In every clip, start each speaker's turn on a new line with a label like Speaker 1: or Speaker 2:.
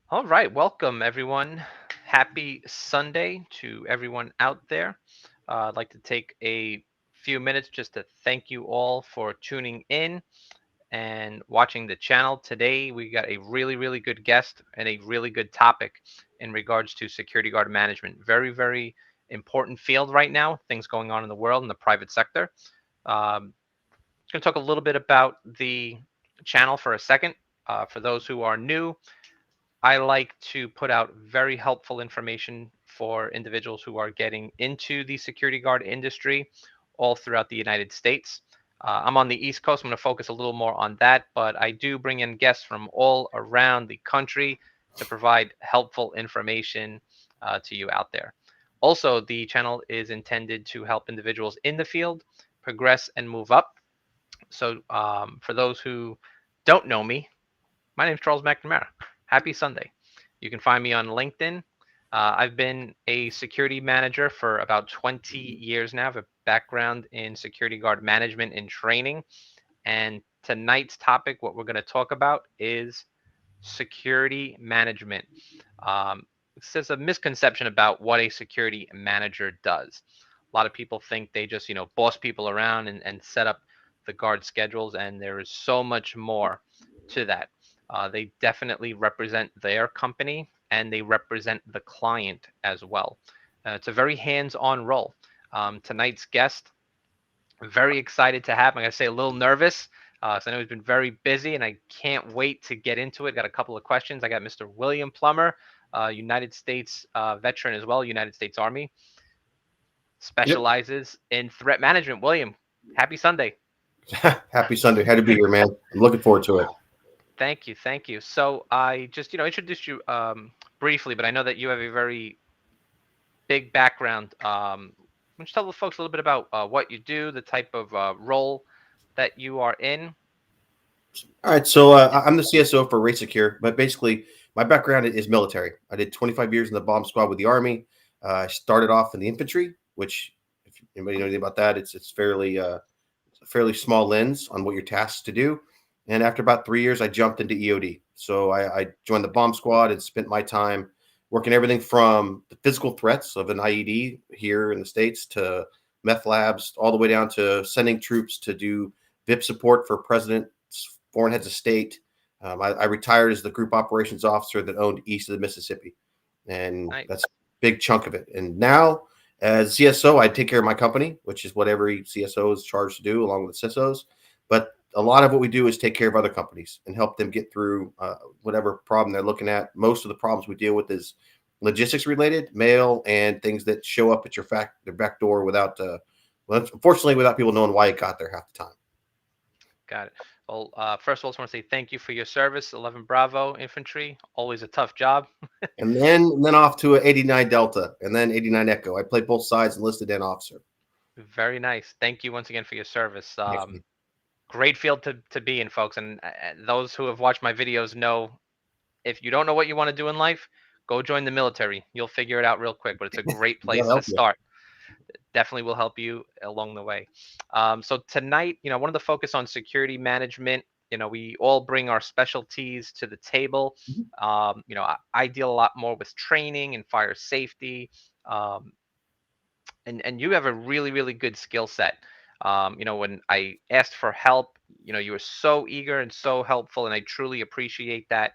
Speaker 1: All right, welcome everyone. Happy Sunday to everyone out there. I'd like to take a few minutes just to thank you all for tuning in and watching the channel. Today, we got a really good guest and a really good topic in regards to security guard management. Very important field right now, things going on in the world in the private sector. Um, going to talk a little bit about the channel for a second. For those who are new, I like to put out very helpful information for individuals who are getting into the security guard industry all throughout the United States. I'm on the East Coast. I'm going to focus a little more on that, but I do bring in guests from all around the country to provide helpful information to you out there. Also, the channel is intended to help individuals in the field progress and move up. So, for those who don't know me, my name is Charles McNamara. Happy Sunday. You can find me on LinkedIn. I've been a security manager for about 20 years now. I have a background in security guard management and training. And tonight's topic, what we're going to talk about, is security management. There's a misconception about what a security manager does. A lot of people think they just, boss people around and set up the guard schedules, and there is so much more to that. They definitely represent their company and they represent the client as well. It's a very hands-on role. Tonight's guest, very excited to have. I'm gonna say a little nervous. So I know he's been very busy, and I can't wait to get into it. Got a couple of questions. I got Mr. William Plummer, United States veteran as well, United States Army,
Speaker 2: Yep.
Speaker 1: specializes in threat management. William, happy Sunday.
Speaker 2: Happy Sunday. Had to be here, man. I'm looking forward to it.
Speaker 1: Thank you, thank you. So I just, introduced you briefly, but I know that you have a very big background. Why don't you tell the folks a little bit about what you do, the type of role that you are in?
Speaker 2: All right. So I'm the CSO for Rate Secure, but basically my background is military. I did 25 years in the bomb squad with the Army. I started off in the infantry, which, if anybody knows anything about that, it's a fairly small lens on what you're tasked to do. And after about 3 years, I jumped into EOD. So I joined the bomb squad and spent my time working everything from the physical threats of an IED here in the States to meth labs, all the way down to sending troops to do VIP support for presidents, foreign heads of state. I retired as the group operations officer that owned east of the Mississippi, and
Speaker 1: Nice.
Speaker 2: that's a big chunk of it. And now, as CSO, I take care of my company, which is what every CSO is charged to do, along with CISOs. But a lot of what we do is take care of other companies and help them get through whatever problem they're looking at. Most of the problems we deal with is logistics related, mail, and things that show up at their back door without, well, unfortunately, without people knowing why it got there half the time.
Speaker 1: Got it. Well, first of all, I just want to say thank you for your service, 11 Bravo Infantry. Always a tough job.
Speaker 2: And then off to a 89 Delta, and then 89 Echo. I played both sides, enlisted and officer.
Speaker 1: Very nice. Thank you once again for your service.
Speaker 2: Thanks.
Speaker 1: Great field to be in, folks. And those who have watched my videos know if you don't know what you want to do in life, go join the military. You'll figure it out real quick, but it's a great
Speaker 2: That'll
Speaker 1: place to
Speaker 2: help you.
Speaker 1: start. Definitely will help you along the way. So tonight, one of the focus on security management. We all bring our specialties to the table.
Speaker 2: Mhm.
Speaker 1: I deal a lot more with training and fire safety, um, and you have a really good skill set. When I asked for help, you were so eager and so helpful, and I truly appreciate that.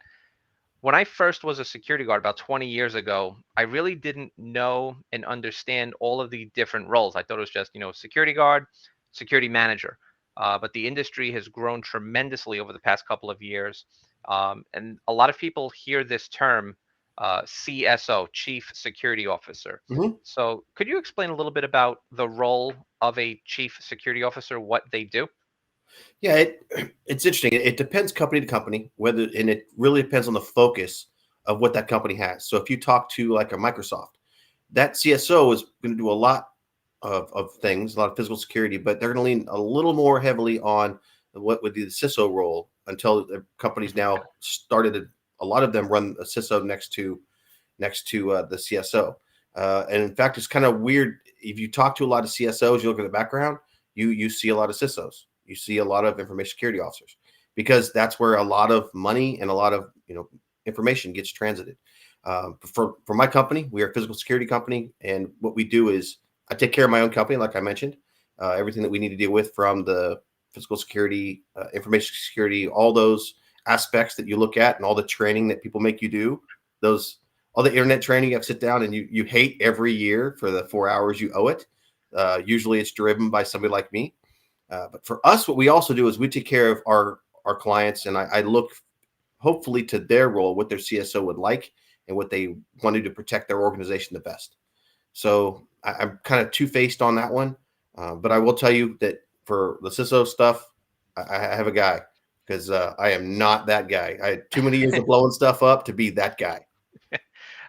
Speaker 1: When I first was a security guard about 20 years ago, I really didn't know and understand all of the different roles. I thought it was just, security guard, security manager. But the industry has grown tremendously over the past couple of years. And a lot of people hear this term, CSO, Chief Security Officer.
Speaker 2: Mhm.
Speaker 1: So could you explain a little bit about the role of a Chief Security Officer, what they do?
Speaker 2: Yeah, it's interesting. It depends company to company, and it really depends on the focus of what that company has. So if you talk to like a Microsoft, that CSO is going to do a lot of things, a lot of physical security, but they're going to lean a little more heavily on what would be the CISO role until the companies now started. A lot of them run a CISO next to the CSO. And in fact, it's kind of weird. If you talk to a lot of CSOs, you look at the background, you see a lot of CISOs. You see a lot of information security officers because that's where a lot of money and a lot of information gets transited. For my company, we are a physical security company, and what we do is I take care of my own company, like I mentioned, everything that we need to deal with from the physical security, information security, all those aspects that you look at, and all the training that people make you do. Those all the internet training you have to sit down and you hate every year for the 4 hours you owe it. Usually, it's driven by somebody like me. But for us, what we also do is we take care of our clients, and I look hopefully to their role, what their CSO would like, and what they wanted to protect their organization the best. So I'm kind of two faced on that one, but I will tell you that for the CISO stuff, I have a guy because I am not that guy. I had too many years of blowing stuff up to be that guy.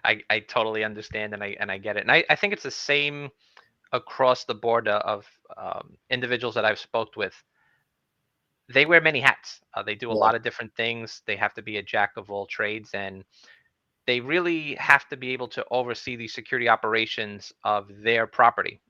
Speaker 1: I totally understand, and I get it, and I think it's the same across the board of individuals that I've spoke with. They wear many hats. They do a
Speaker 2: Yeah.
Speaker 1: lot of different things. They have to be a jack of all trades, and they really have to be able to oversee the security operations of their property,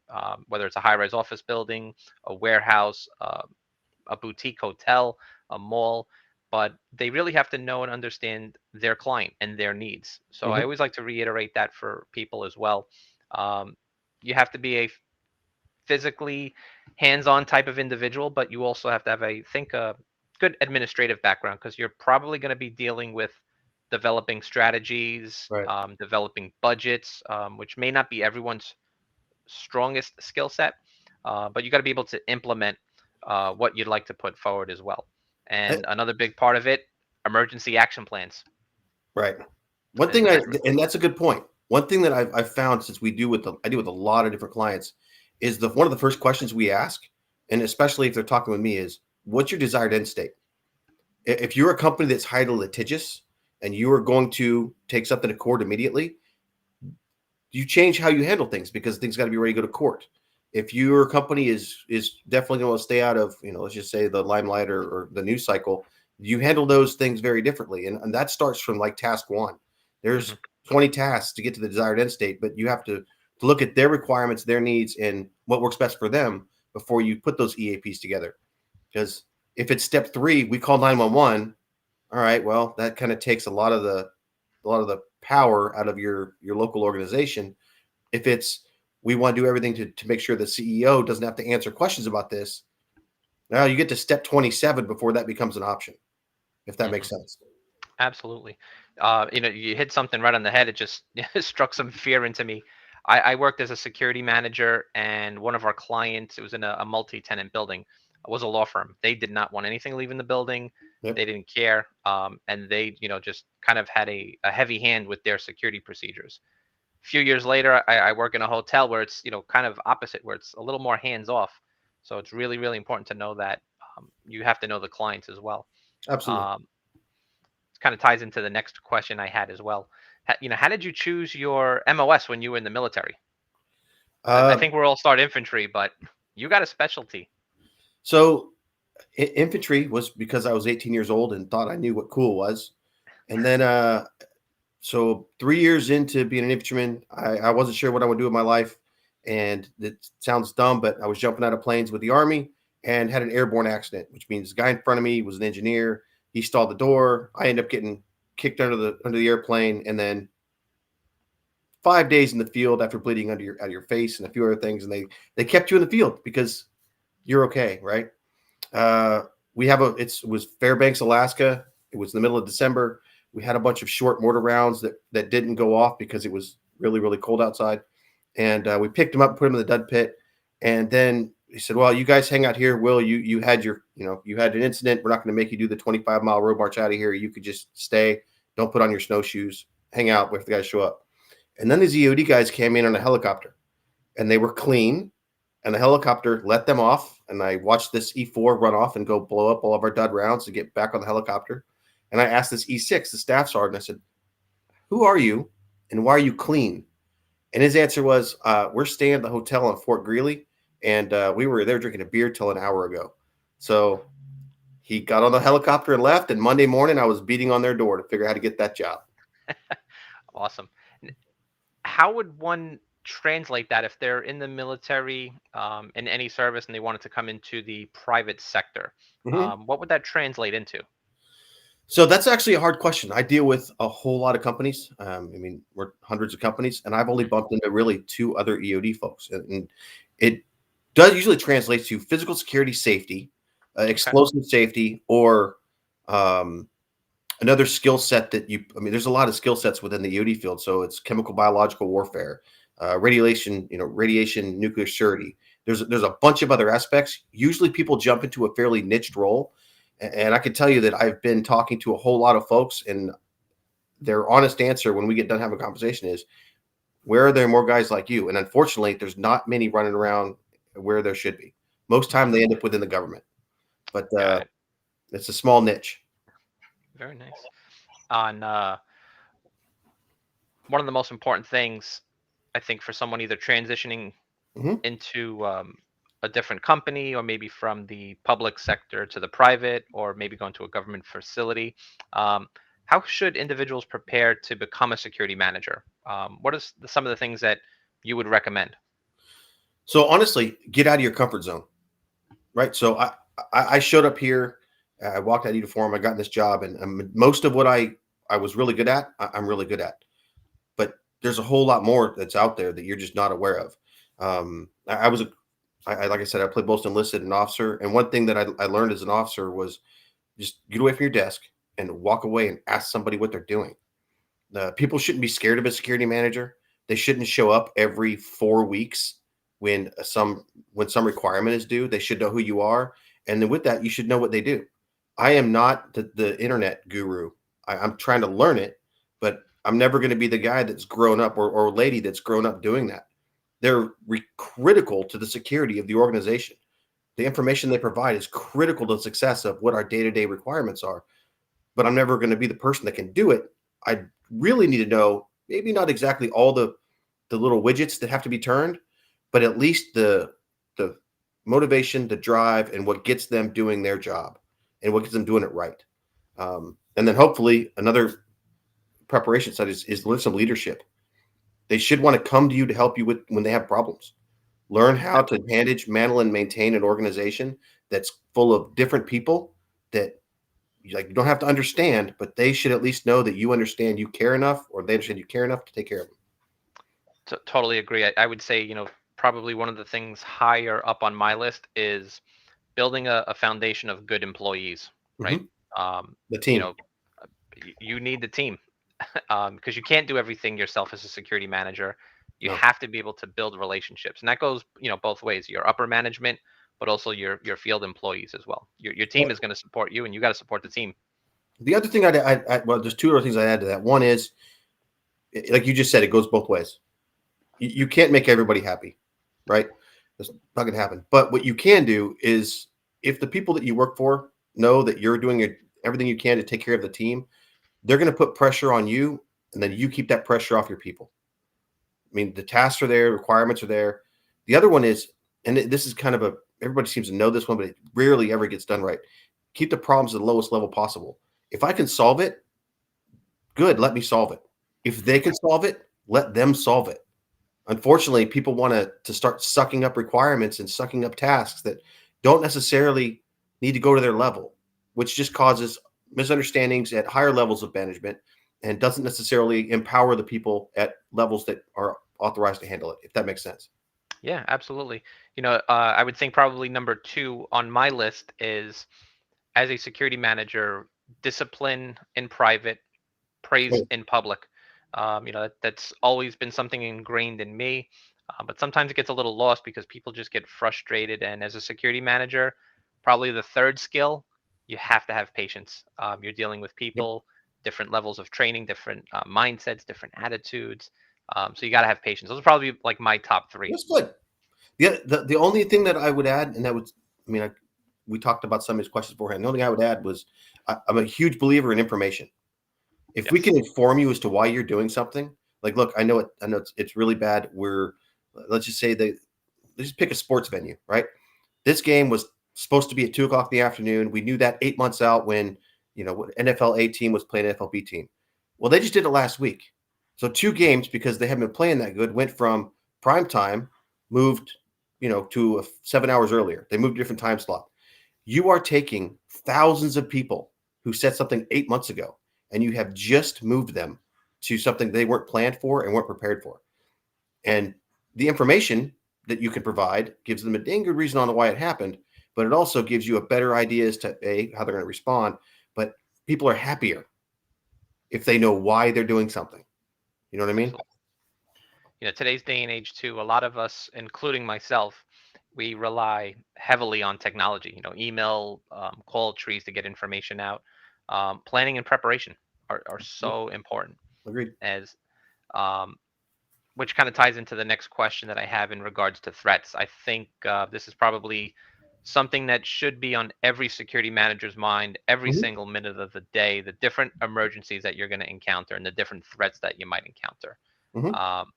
Speaker 1: whether it's a high-rise office building, a warehouse, a boutique hotel, a mall. But they really have to know and understand their client and their needs. So I
Speaker 2: Hmm.
Speaker 1: always like to reiterate that for people as well. Um, you have to be a physically hands-on type of individual, but you also have to have a good administrative background because you're probably going to be dealing with developing strategies,
Speaker 2: Right.
Speaker 1: developing budgets, which may not be everyone's strongest skill set, but you got to be able to implement what you'd like to put forward as well.
Speaker 2: Eh,
Speaker 1: And another big part of it, emergency action plans,
Speaker 2: right. One thing
Speaker 1: and
Speaker 2: I
Speaker 1: that's
Speaker 2: and that's a good point. One thing that I've found since I do with a lot of different clients is the one of the first questions we ask, and especially if they're talking with me, is what's your desired end state? If you're a company that's highly litigious and you are going to take something to court immediately, you change how you handle things because things got to be ready to go to court. If your company is definitely going to stay out of, let's just say the limelight or the news cycle, you handle those things very differently, and that starts from like task one.
Speaker 1: hmm
Speaker 2: There's 20 tasks to get to the desired end state, but you have to look at their requirements, their needs, and what works best for them before you put those EAPs together. Because if it's step three, we call 911. All right, well, that kind of takes a lot of the power out of your local organization. If it's we want to do everything to make sure the CEO doesn't have to answer questions about this, now you get to step 27 before that becomes an option, if that
Speaker 1: hmm
Speaker 2: makes sense.
Speaker 1: Absolutely. You hit something right on the head. It just struck some fear into me. I worked as a security manager, and one of our clients, it was in a multi-tenant building, was a law firm. They did not want anything leaving the building.
Speaker 2: Yep,
Speaker 1: They didn't care, and they, just kind of had a heavy hand with their security procedures. A few years later, I work in a hotel where it's, kind of opposite, where it's a little more hands off. So it's really, really important to know that you have to know the clients as well.
Speaker 2: absolutely.
Speaker 1: Um, kind of ties into the next question I had as well. How did you choose your MOS when you were in the military? I
Speaker 2: Uh,
Speaker 1: think we're all start infantry, but you got a specialty.
Speaker 2: so infantry was because I was 18 years old and thought I knew what cool was, and then so 3 years into being an infantryman, I wasn't sure what I would do with my life, and it sounds dumb, but I was jumping out of planes with the army and had an airborne accident, which means the guy in front of me was an engineer. He stalled the door. I ended up getting kicked under the airplane, and then 5 days in the field after bleeding under your out of your face and a few other things, and they kept you in the field because you're okay, right? Uh, we have it was Fairbanks, Alaska. It was in the middle of December. We had a bunch of short mortar rounds that didn't go off because it was really really cold outside, and we picked them up, put them in the dud pit, and then he said, "Well, you guys hang out here. Will you had you had an incident. We're not going to make you do the 25-mile road march out of here. You could just stay. Don't put on your snowshoes. Hang out with the guys show up." And then these EOD guys came in on a helicopter, and they were clean, and the helicopter let them off. And I watched this E4 run off and go blow up all of our dud rounds to get back on the helicopter. And I asked this E6, the staff sergeant, I said, "Who are you and why are you clean?" And his answer was, "We're staying at the hotel in Fort Greely, and we were there drinking a beer till an hour ago." So he got on the helicopter and left. And Monday morning, I was beating on their door to figure out how to get that job.
Speaker 1: Awesome. How would one translate that if they're in the military, in any service, and they wanted to come into the private sector?
Speaker 2: Mhm.
Speaker 1: What would that translate into?
Speaker 2: So that's actually a hard question. I deal with a whole lot of companies. I mean, we're hundreds of companies, and I've only
Speaker 1: Mhm.
Speaker 2: bumped into really two other EOD folks, and it does usually translate to physical security safety,
Speaker 1: Okay.
Speaker 2: explosive safety, or um, another skill set that you. I mean, there's a lot of skill sets within the EOD field. So it's chemical biological warfare, radiation, radiation, nuclear surety. There's a bunch of other aspects. Usually, people jump into a fairly niched role, and I can tell you that I've been talking to a whole lot of folks, and their honest answer when we get done having a conversation is, "Where are there more guys like you?" And unfortunately, there's not many running around where there should be. Most time,
Speaker 1: Mhm.
Speaker 2: they end up within the government, but
Speaker 1: Got it.
Speaker 2: it's a small niche.
Speaker 1: Very nice. On One of the most important things, I think, for someone either transitioning
Speaker 2: Mhm.
Speaker 1: into a different company, or maybe from the public sector to the private, or maybe going to a government facility, um, how should individuals prepare to become a security manager? What is some of the things that you would recommend?
Speaker 2: So honestly, get out of your comfort zone. Right. So I showed up here. I walked out of uniform. I got in this job, and most of what I was really good at, I'm really good at. But there's a whole lot more that's out there that you're just not aware of. I was a like I said, I played both enlisted and officer, and one thing that I learned as an officer was just get away from your desk and walk away and ask somebody what they're doing. People shouldn't be scared of a security manager. They shouldn't show up every 4 weeks when some requirement is due. They should know who you are, and then with that, you should know what they do. I am not the internet guru. I'm trying to learn it, but I'm never going to be the guy that's grown up or lady that's grown up doing that. They're critical to the security of the organization. The information they provide is critical to the success of what our day to day requirements are, but I'm never going to be the person that can do it. I really need to know maybe not exactly all the little widgets that have to be turned, but at least the motivation, the drive, and what gets them doing their job, and what gets them doing it right. And then hopefully another preparation side is learn some leadership. They should want to come to you to help you with when they have problems. Learn how to
Speaker 1: Absolutely.
Speaker 2: manage, mantle, and maintain an organization that's full of different people that you don't have to understand, but they should at least know that you understand, you care enough, or they understand you care enough to take care of them.
Speaker 1: Totally agree. I would say, probably one of the things higher up on my list is building a foundation of good employees, right?
Speaker 2: Mhm.
Speaker 1: Um,
Speaker 2: The
Speaker 1: you
Speaker 2: team.
Speaker 1: know, you need the team, because you can't do everything yourself as a security manager. You
Speaker 2: No.
Speaker 1: have to be able to build relationships, and that goes, both ways. Your upper management, but also your field employees as well. Your team
Speaker 2: Well,
Speaker 1: is going to support you, and you got to support the team.
Speaker 2: the other thing well, there's two other things I add to that. One is, like you just said, it goes both ways. You can't make everybody happy, right? That's not going to happen. But what you can do is, if the people that you work for know that you're doing everything you can to take care of the team, they're going to put pressure on you, and then you keep that pressure off your people. I mean, the tasks are there, requirements are there. The other one is, and this is kind of everybody seems to know this one, but it rarely ever gets done right. Keep the problems at the lowest level possible. If I can solve it, good, let me solve it. If they can solve it, let them solve it. Unfortunately, people want to start sucking up requirements and sucking up tasks that don't necessarily need to go to their level, which just causes misunderstandings at higher levels of management and doesn't necessarily empower the people at levels that are authorized to handle it, if that makes sense.
Speaker 1: Yeah, absolutely. I would think probably number two on my list is, as a security manager, discipline in private, praise
Speaker 2: Oh,
Speaker 1: in public. That's always been something ingrained in me, but sometimes it gets a little lost because people just get frustrated. And as a security manager, probably the third skill, you have to have patience. You're dealing with
Speaker 2: yep,
Speaker 1: people, different levels of training, different mindsets, different attitudes. So you got to have patience. Those are probably like my top three.
Speaker 2: that's good. The only thing that I would add, and that would, I mean, we talked about some of these questions beforehand. The only thing I would add was I'm a huge believer in information. If we
Speaker 1: Yes.
Speaker 2: can inform you as to why you're doing something, like, look, I know it's really bad. Let's just say that, let's just pick a sports venue, right? This game was supposed to be at 2 o'clock in the afternoon. We knew that 8 months out when, what NFL A team was playing NFL B team. Well, they just did it last week. So 2 games, because they haven't been playing that good, went from prime time, moved, to 7 hours earlier. They moved a different time slot. You are taking thousands of people. who said something 8 months ago, and you have just moved them to something they weren't planned for and weren't prepared for. And the information that you can provide gives them a dang good reason on why it happened, but it also gives you a better idea as to how they're going to respond. But people are happier if they know why they're doing something. You know what I mean?
Speaker 1: Absolutely. Today's day and age too, a lot of us, including myself, we rely heavily on technology. Email, call trees to get information out. Planning and preparation are
Speaker 2: Yep,
Speaker 1: so important.
Speaker 2: agreed.
Speaker 1: As um, which kind of ties into the next question that I have in regards to threats. I think this is probably something that should be on every security manager's mind every
Speaker 2: Hmm.
Speaker 1: single minute of the day, the different emergencies that you're going to encounter and the different threats that you might encounter.
Speaker 2: Hmm.
Speaker 1: Um,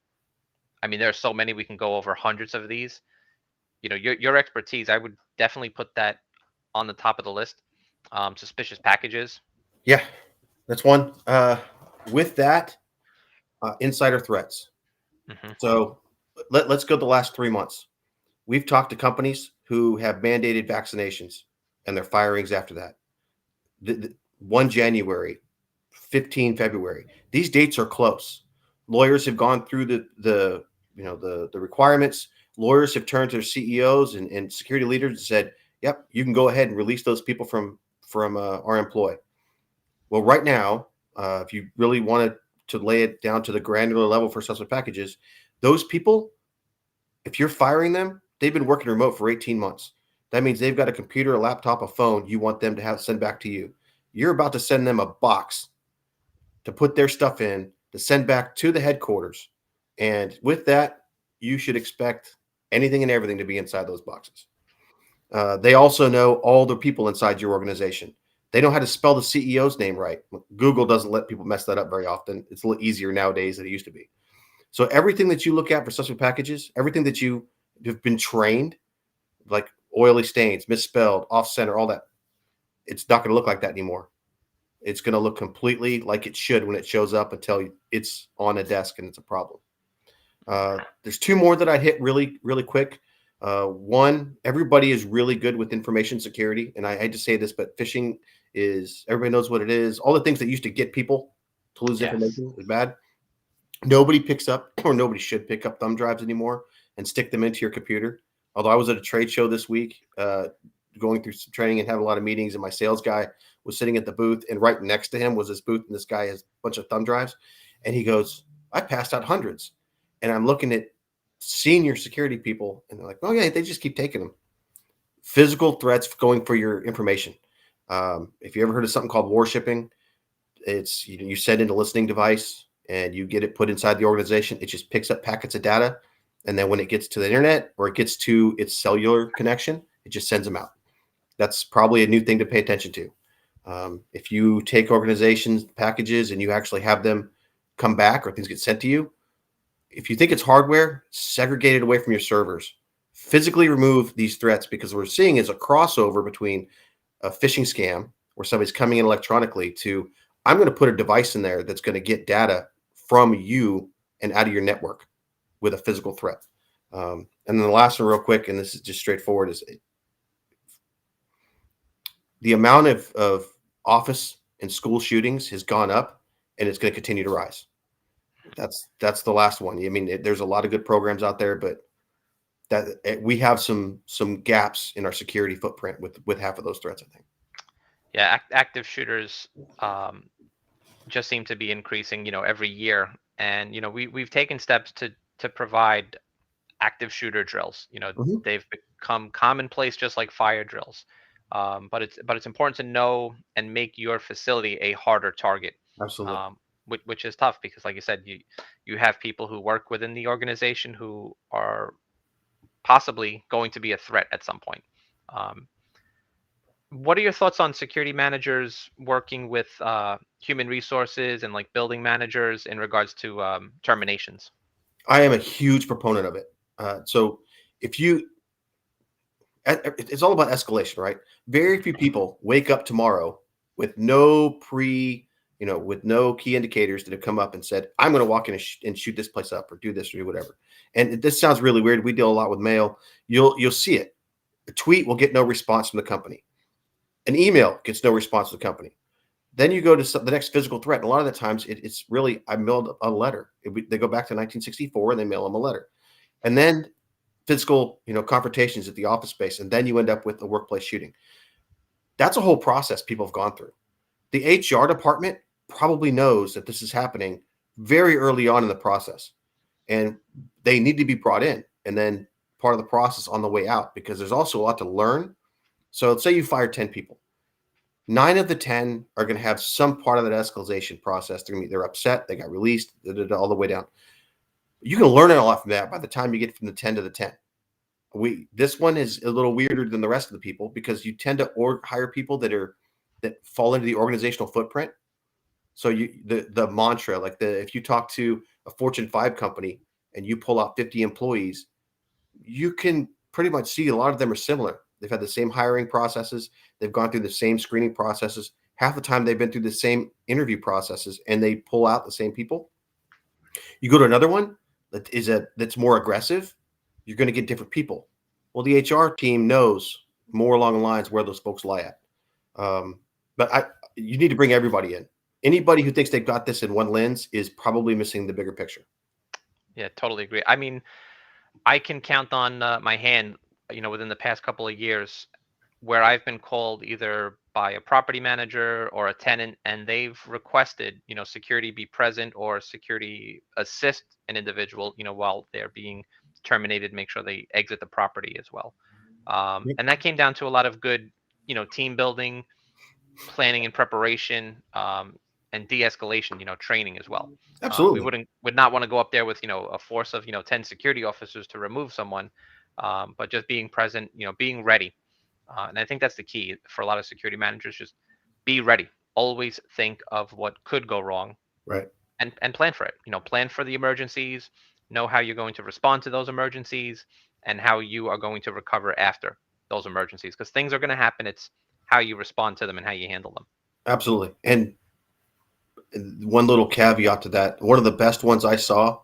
Speaker 1: I mean, there are so many, we can go over hundreds of these. Your expertise, I would definitely put that on the top of the list. Suspicious packages.
Speaker 2: Yeah, that's one. With that, insider threats.
Speaker 1: Hmm.
Speaker 2: So let's go the last 3 months. We've talked to companies who have mandated vaccinations and their firings after that. 1 January, 15 February. These dates are close. Lawyers have gone through the requirements. Lawyers have turned to their CEOs and security leaders and said, "Yep, you can go ahead and release those people from our employ." Well, right now, if you really wanted to lay it down to the granular level for suspect packages, those people, if you're firing them, they've been working remote for 18 months. That means they've got a computer, a laptop, a phone you want them to have send back to you. You're about to send them a box to put their stuff in to send back to the headquarters. And with that, you should expect anything and everything to be inside those boxes. They also know all the people inside your organization. They know how to spell the CEO's name right. Google doesn't let people mess that up very often. It's a little easier nowadays than it used to be. So everything that you look at for suspect packages, everything that you have been trained, like oily stains, misspelled, off center, all that, it's not going to look like that anymore. It's going to look completely like it should when it shows up until it's on a desk and it's a problem. There's two more that I'd hit really, really quick. One, everybody is really good with information security. And I hate to say this, but phishing is, everybody knows what it is. All the things that used to get people to lose
Speaker 1: Yes.
Speaker 2: information is bad. Nobody picks up, or nobody should pick up thumb drives anymore and stick them into your computer. Although I was at a trade show this week, going through some training and had a lot of meetings, and my sales guy was sitting at the booth, and right next to him was this booth, and this guy has a bunch of thumb drives, and he goes, "I passed out hundreds," and I'm looking at senior security people, and they're like, "Oh yeah, they just keep taking them." Physical threats going for your information. If you ever heard of something called warshipping, it's you send in a listening device and you get it put inside the organization. It just picks up packets of data, and then when it gets to the internet or it gets to its cellular connection, it just sends them out. That's probably a new thing to pay attention to. If you take organizations packages and you actually have them come back or things get sent to you, if you think it's hardware, segregate it away from your servers. Physically remove these threats, because what we're seeing is a crossover between a phishing scam where somebody's coming in electronically to, I'm going to put a device in there that's going to get data from you and out of your network with a physical threat. And then the last one, real quick, and this is just straightforward, is the amount of office and school shootings has gone up, and it's going to continue to rise. That's the last one. I mean, there's a lot of good programs out there, but that we have some gaps in our security footprint with half of those threats, I think.
Speaker 1: Yeah, active shooters just seem to be increasing, every year. And we've taken steps to provide active shooter drills.
Speaker 2: Hmm.
Speaker 1: They've become commonplace, just like fire drills. But it's important to know and make your facility a harder target,
Speaker 2: Absolutely.
Speaker 1: which is tough because, like you said, you have people who work within the organization who are possibly going to be a threat at some point. Um, what are your thoughts on security managers working with human resources and like building managers in regards to terminations?
Speaker 2: I am a huge proponent of it. So if you, it's all about escalation, right? Very few people wake up tomorrow with no with no key indicators that have come up and said, "I'm going to walk in and shoot this place up or do this or do whatever." And this sounds really weird. We deal a lot with mail. You'll see it. A tweet will get no response from the company. An email gets no response from the company. Then you go to the next physical threat. And a lot of the times it's really, I mailed a letter. They go back to 1964 and they mail them a letter. And then physical, confrontations at the office space. And then you end up with a workplace shooting. That's a whole process people have gone through. The HR department probably knows that this is happening very early on in the process, and they need to be brought in and then part of the process on the way out, because there's also a lot to learn. So let's say you fire 10 people. 9 of the 10 are going to have some part of that escalation process. They're upset, they got released, all the way down. You can learn a lot from that by the time you get from the 10 to the 10. This one is a little weirder than the rest of the people, because you tend to hire people that fall into the organizational footprint. So the mantra, like if you talk to a Fortune 5 company and you pull out 50 employees, you can pretty much see a lot of them are similar. They've had the same hiring processes. They've gone through the same screening processes. Half the time they've been through the same interview processes, and they pull out the same people. You go to another one that's more aggressive, you're going to get different people. Well, the HR team knows more along the lines where those folks lie at. But you need to bring everybody in. Anybody who thinks they've got this in one lens is probably missing the bigger picture.
Speaker 1: Yeah, totally agree. I mean, I can count on my hand, within the past couple of years, where I've been called either by a property manager or a tenant, and they've requested, security be present or security assist an individual, while they're being terminated, make sure they exit the property as well. And that came down to a lot of good, team building, planning and preparation, and de-escalation, training as well. We
Speaker 2: Absolutely.
Speaker 1: would not want to go up there with, a force of, 10 security officers to remove someone, but just being present, being ready. And I think that's the key for a lot of security managers. Just be ready. Always think of what could go wrong,
Speaker 2: Right.
Speaker 1: and plan for it. Plan for the emergencies, know how you're going to respond to those emergencies, and how you are going to recover after those emergencies, because things are going to happen. It's how you respond to them and how you handle them.
Speaker 2: Absolutely. And one little caveat to that, one of the best ones I saw,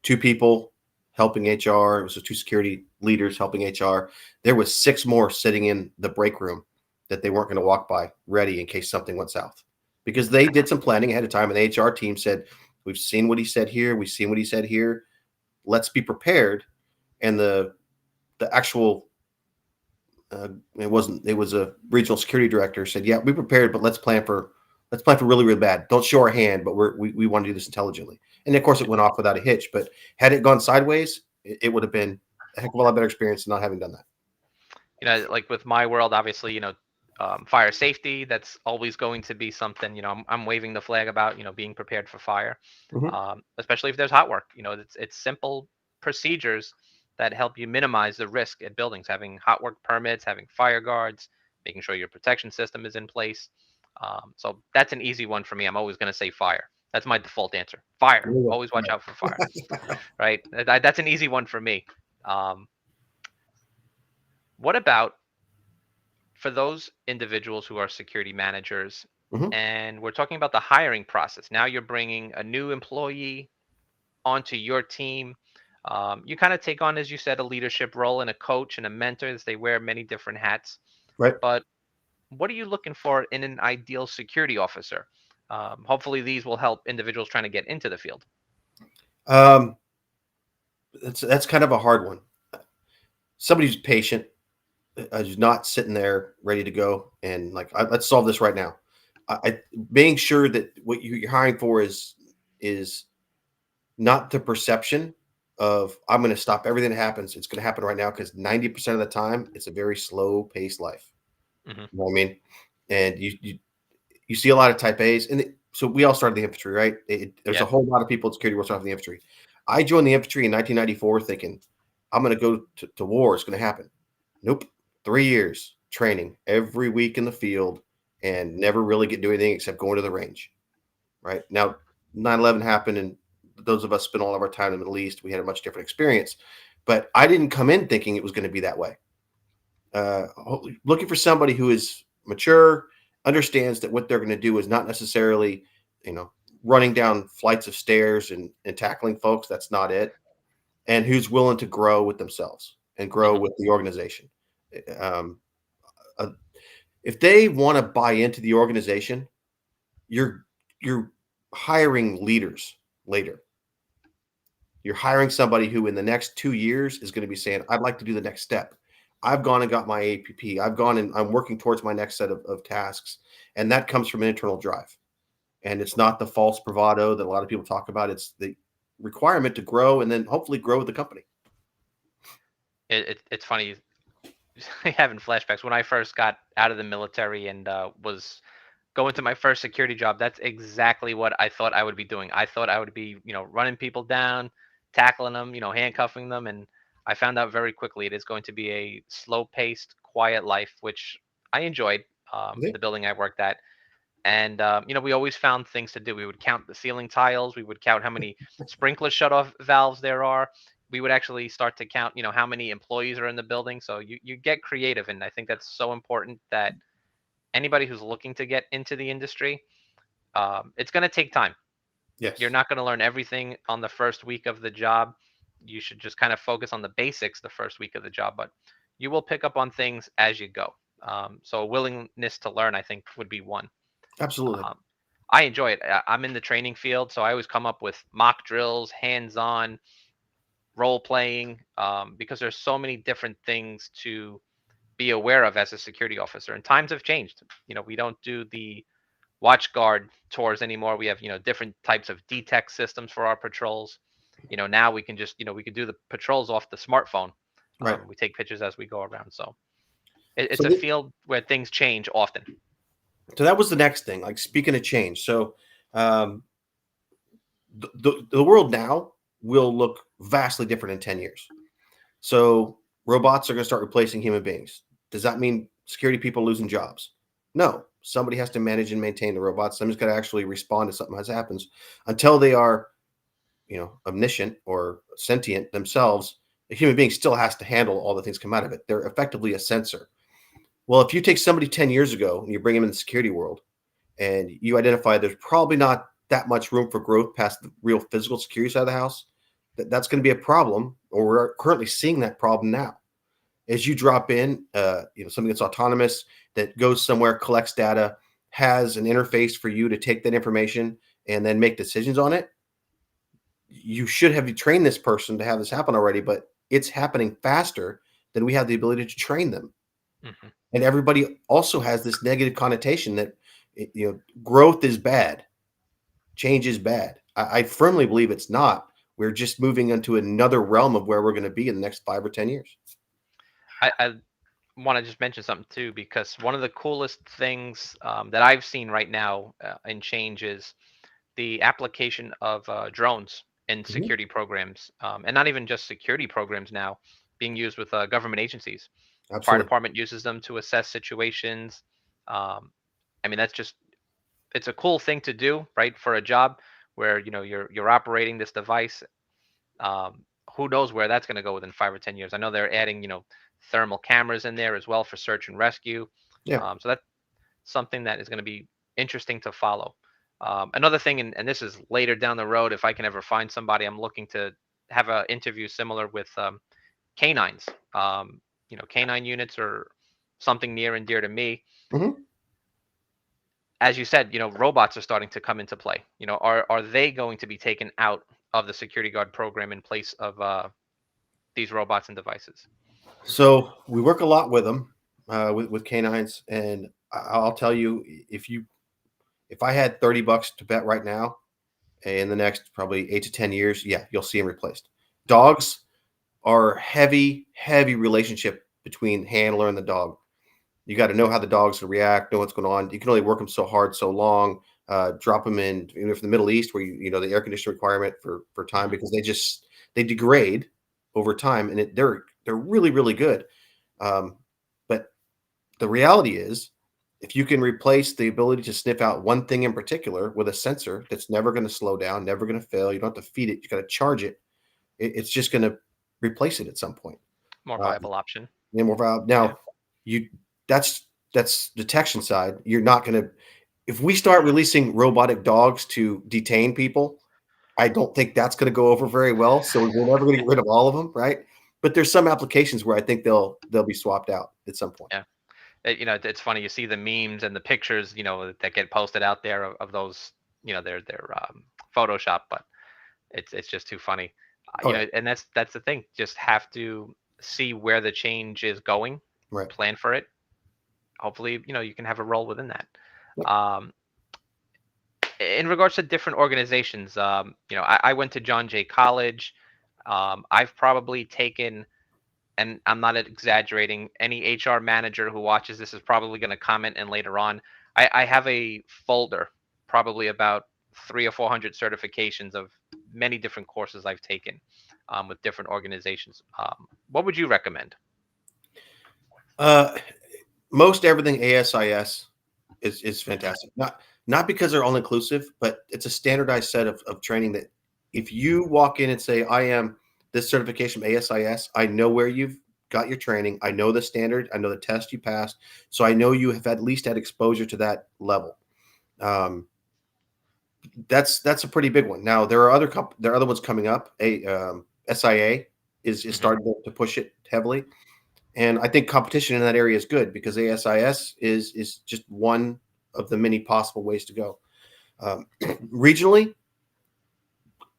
Speaker 2: 2 people helping HR. It was the 2 security leaders helping HR. There was 6 more sitting in the break room that they weren't going to walk by, ready in case something went south, because they did some planning ahead of time. And the HR team said, "We've seen what he said here. We've seen what he said here. Let's be prepared." And the actual it was a regional security director said, "Yeah, we prepared, but let's plan for really, really bad. Don't show our hand, but we want to do this intelligently." And of course, it went off without a hitch. But had it gone sideways, it would have been a heck of a lot better experience than not having done that.
Speaker 1: Like with my world, obviously, fire safety, that's always going to be something, I'm waving the flag about, being prepared for fire,
Speaker 2: Mhm.
Speaker 1: especially if there's hot work. It's simple procedures that help you minimize the risk at buildings, having hot work permits, having fire guards, making sure your protection system is in place. So that's an easy one for me. I'm always going to say fire. That's my default answer. Fire. Always watch out for fire. Right. That's an easy one for me. Um, what about for those individuals who are security managers,
Speaker 2: Mhm.
Speaker 1: and we're talking about the hiring process? Now you're bringing a new employee onto your team. You kind of take on, as you said, a leadership role and a coach and a mentor, as they wear many different hats.
Speaker 2: Right.
Speaker 1: But what are you looking for in an ideal security officer? Hopefully these will help individuals trying to get into the field.
Speaker 2: Um, that's kind of a hard one. Somebody who's patient, who's not sitting there ready to go and like, let's solve this right now. Making sure that what you're hiring for is not the perception of, I'm going to stop everything that happens. It's going to happen right now, because 90% of the time it's a very slow paced life.
Speaker 1: Hmm.
Speaker 2: You know what I mean? And you see a lot of type A's, and so we all started the infantry, right? There's a
Speaker 1: Yeah.
Speaker 2: whole lot of people in security world started the infantry. I joined the infantry in 1994 thinking I'm going to go to war. It's going to happen. Nope. 3 years training every week in the field, and never really get to do anything except going to the range. Right now, 9/11 happened, and those of us spent all of our time in the Middle East. We had a much different experience, but I didn't come in thinking it was going to be that way. Uh, Looking for somebody who is mature, understands that what they're going to do is not necessarily, you know, running down flights of stairs and tackling folks. That's not it. And who's willing to grow with themselves and grow
Speaker 1: Hmm.
Speaker 2: with the organization. Um, uh, if they want to buy into the organization, you're you're hiring leaders later. You're hiring somebody who in the next 2 years is going to be saying, I'd like to do the next step. I've gone and got my APP. I've gone and I'm working towards my next set of tasks. And that comes from an internal drive. And it's not the false bravado that a lot of people talk about. It's the requirement to grow and then hopefully grow with the company.
Speaker 1: It's funny having flashbacks when I first got out of the military and was going to my first security job. That's exactly what I thought I would be doing. I thought I would be, running people down, tackling them, handcuffing them, and I found out very quickly it is going to be a slow-paced, quiet life, which I enjoyed.
Speaker 2: Okay.
Speaker 1: The building I worked at, and we always found things to do. We would count the ceiling tiles. We would count how many sprinkler shut-off valves there are. We would actually start to count, how many employees are in the building. So you get creative, and I think that's so important that anybody who's looking to get into the industry, it's going to take time. You're
Speaker 2: Yes.
Speaker 1: not going to learn everything on the first week of the job. You should just kind of focus on the basics the first week of the job, but you will pick up on things as you go. So a willingness to learn, I think, would be one.
Speaker 2: Absolutely.
Speaker 1: Um, I enjoy it. I'm in the training field, so I always come up with mock drills, hands-on, role playing, because there's so many different things to be aware of as a security officer. And times have changed. We don't do the watch guard tours anymore. We have, different types of detect systems for our patrols. Now we can just, we can do the patrols off the smartphone.
Speaker 2: Right.
Speaker 1: We take pictures as we go around. So
Speaker 2: So
Speaker 1: it's a field where things change often.
Speaker 2: so that was the next thing. Like speaking of change. So um, the world now will look vastly different in 10 years. So robots are going to start replacing human beings. Does that mean security people losing jobs? No. Somebody has to manage and maintain the robots. Somebody's got to actually respond to something as happens. Until they are, omniscient or sentient themselves, a human being still has to handle all the things come out of it. They're effectively a sensor. Well, if you take somebody 10 years ago and you bring them in the security world and you identify there's probably not that much room for growth past the real physical security side of the house, that's going to be a problem, or we're currently seeing that problem now. As you drop in, something that's autonomous, that goes somewhere, collects data, has an interface for you to take that information and then make decisions on it. You should have trained this person to have this happen already, but it's happening faster than we have the ability to train them.
Speaker 1: Hmm.
Speaker 2: And everybody also has this negative connotation that growth is bad, change is bad. I firmly believe it's not. We're just moving into another realm of where we're going to be in the next 5 or 10 years.
Speaker 1: I want to just mention something too, because one of the coolest things that I've seen right now in change is the application of drones in
Speaker 2: Mhm.
Speaker 1: security programs, and not even just security programs now, being used with government agencies. Fire
Speaker 2: Absolutely.
Speaker 1: department uses them to assess situations. Um, I mean, it's a cool thing to do, right? For a job where you're operating this device. Who knows where that's going to go within 5 or 10 years? I know they're adding thermal cameras in there as well for search and rescue.
Speaker 2: Yeah.
Speaker 1: So that's something that is going to be interesting to follow. Another thing, and this is later down the road, if I can ever find somebody, I'm looking to have an interview similar with canines. Canine units are something near and dear to me.
Speaker 2: Hmm.
Speaker 1: As you said, robots are starting to come into play. Are they going to be taken out of the security guard program in place of these robots and devices?
Speaker 2: So we work a lot with them, with canines, and I'll tell you, if I had $30 to bet right now, in the next probably 8 to 10 years, yeah, you'll see them replaced. Dogs are heavy, heavy relationship between handler and the dog. You got to know how the dogs will react, know what's going on. You can only work them so hard, so long. Drop them in, from the Middle East, where the air conditioning requirement for time,
Speaker 1: Hmm.
Speaker 2: because they degrade over time, and they're really really good. But the reality is, if you can replace the ability to sniff out one thing in particular with a sensor that's never going to slow down, never going to fail, you don't have to feed it, you got to charge it. It's just going to replace it at some point.
Speaker 1: More
Speaker 2: Uh,
Speaker 1: viable option.
Speaker 2: more value.
Speaker 1: Yeah.
Speaker 2: Now, you that's detection side. You're not going to. If we start releasing robotic dogs to detain people, I don't think that's going to go over very well. So we're never going to get rid of all of them, right? But there's some applications where I think they'll be swapped out at some point.
Speaker 1: Yeah. It's funny. You see the memes and the pictures, that get posted out there of those, they're Photoshop, but it's just too funny.
Speaker 2: Oh yeah,
Speaker 1: And that's the thing. Just have to see where the change is going,
Speaker 2: right.
Speaker 1: plan for it. Hopefully, you can have a role within that.
Speaker 2: Yep.
Speaker 1: Um, in regards to different organizations, I went to John Jay College. I've probably taken, and I'm not exaggerating, any HR manager who watches this is probably going to comment and later on. I have a folder, probably about 300 or 400 certifications of many different courses I've taken with different organizations. What would you recommend?
Speaker 2: Uh, Most everything ASIS is fantastic. Not because they're all inclusive, but it's a standardized set of training that if you walk in and say, I am this certification from ASIS, I know where you've got your training. I know the standard. I know the test you passed. So I know you have at least had exposure to that level. Um, that's a pretty big one. Now there are other ones coming up. SIA is
Speaker 1: Hmm.
Speaker 2: starting to push it heavily. And I think competition in that area is good because ASIS is just one of the many possible ways to go. Regionally,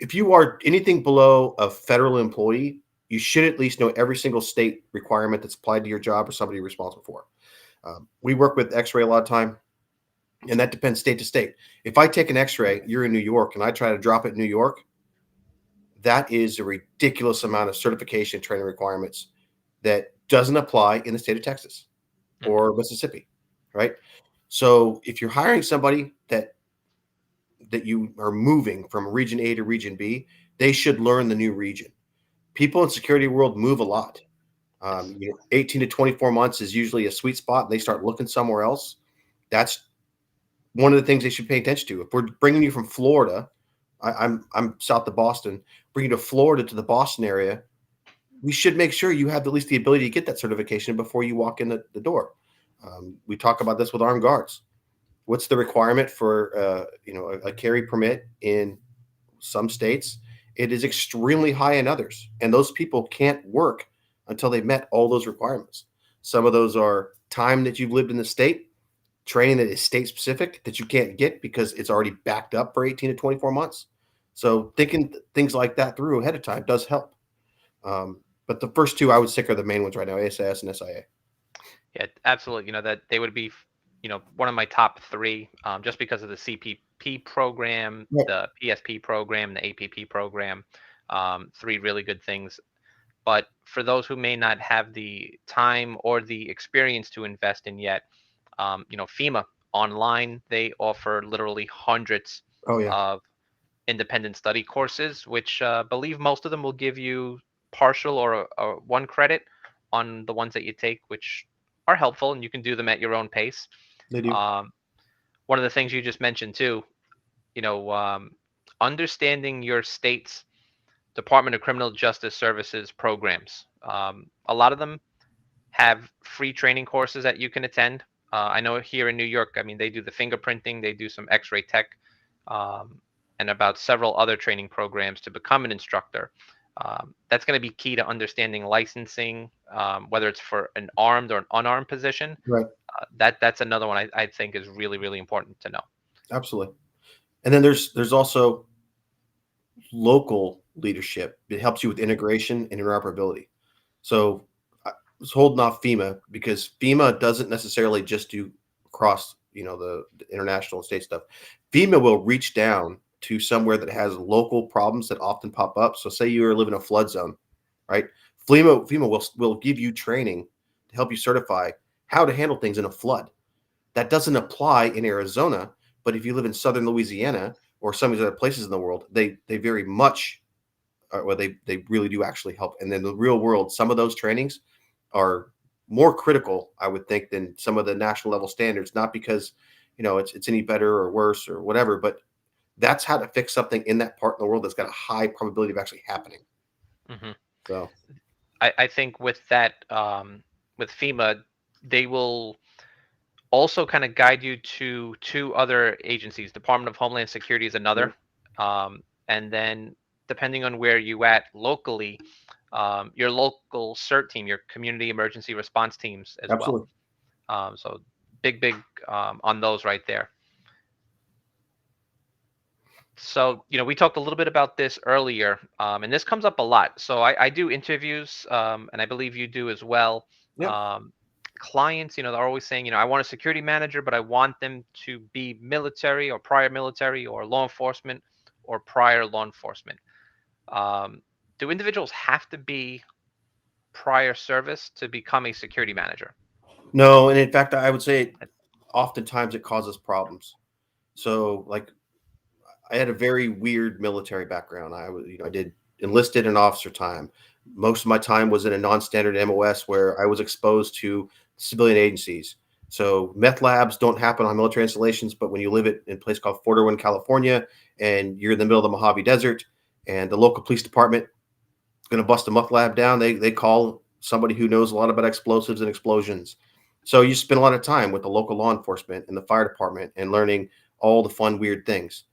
Speaker 2: if you are anything below a federal employee, you should at least know every single state requirement that's applied to your job or somebody you're responsible for. We work with X-ray a lot of time, and that depends state to state. If I take an X-ray, you're in New York, and I try to drop it in New York, that is a ridiculous amount of certification training requirements that doesn't apply in the state of Texas
Speaker 1: Hmm.
Speaker 2: or Mississippi, right? So if you're hiring somebody that you are moving from region A to region B, they should learn the new region. People in security world move a lot.
Speaker 1: Yes.
Speaker 2: 18 to 24 months is usually a sweet spot. And they start looking somewhere else. That's one of the things they should pay attention to. If we're bringing you from Florida, I'm south of Boston, bring you to Florida to the Boston area, we should make sure you have at least the ability to get that certification before you walk in the door. We talk about this with armed guards. What's the requirement for a carry permit in some states? It is extremely high in others, and those people can't work until they've met all those requirements. Some of those are time that you've lived in the state, training that is state specific that you can't get because it's already backed up for 18 to 24 months. So thinking things like that through ahead of time does help. But the first two I would stick are the main ones right now, ASIS and SIA.
Speaker 1: Yeah, absolutely. That they would be, one of my top three, just because of the CPP program,
Speaker 2: Right.
Speaker 1: the PSP program, the APP program. Three really good things. But for those who may not have the time or the experience to invest in yet, FEMA online, they offer literally hundreds
Speaker 2: Oh yeah,
Speaker 1: of independent study courses, which believe most of them will give you partial or one credit on the ones that you take, which are helpful, and you can do them at your own pace.
Speaker 2: they do.
Speaker 1: Um, one of the things you just mentioned too, you know, um, understanding your state's Department of Criminal Justice Services programs. A lot of them have free training courses that you can attend. I know here in New York, I mean, they do the fingerprinting, they do some X-ray tech, um, and about several other training programs to become an instructor. That's going to be key to understanding licensing, whether it's for an armed or an unarmed position.
Speaker 2: Right.
Speaker 1: That's another one I think is really really important to know.
Speaker 2: Absolutely. And then there's also local leadership. It helps you with integration and interoperability. So I was holding off FEMA because FEMA doesn't necessarily just do across, the international and state stuff. FEMA will reach down to somewhere that has local problems that often pop up. So say you live in a flood zone, right? FEMA will give you training to help you certify how to handle things in a flood. That doesn't apply in Arizona, but if you live in southern Louisiana or some of these other places in the world, they very much well, they really do actually help. And then the real world, some of those trainings are more critical, I would think, than some of the national level standards. Not because it's any better or worse or whatever, but that's how to fix something in that part of the world that's got a high probability of actually happening.
Speaker 1: Hmm.
Speaker 2: So
Speaker 1: I think with that, with FEMA, they will also kind of guide you to two other agencies. Department of Homeland Security is
Speaker 2: yeah,
Speaker 1: another, and then depending on where you at locally, your local CERT team, your community emergency response teams as well.
Speaker 2: absolutely.
Speaker 1: So big on those right there. So, we talked a little bit about this earlier, and this comes up a lot. So I do interviews, and I believe you do as well.
Speaker 2: Yeah.
Speaker 1: Clients, they're always saying, I want a security manager, but I want them to be military or prior military or law enforcement or prior law enforcement. Um, do individuals have to be prior service to become a security manager?
Speaker 2: No, and in fact, I would say oftentimes it causes problems. So, like, I had a very weird military background. I did enlisted and officer time. Most of my time was in a non-standard MOS where I was exposed to civilian agencies. So meth labs don't happen on military installations, but when you live in a place called Fort Irwin, California, and you're in the middle of the Mojave Desert, and the local police department is going to bust a meth lab down, they call somebody who knows a lot about explosives and explosions. So you spend a lot of time with the local law enforcement and the fire department and learning all the fun, weird things.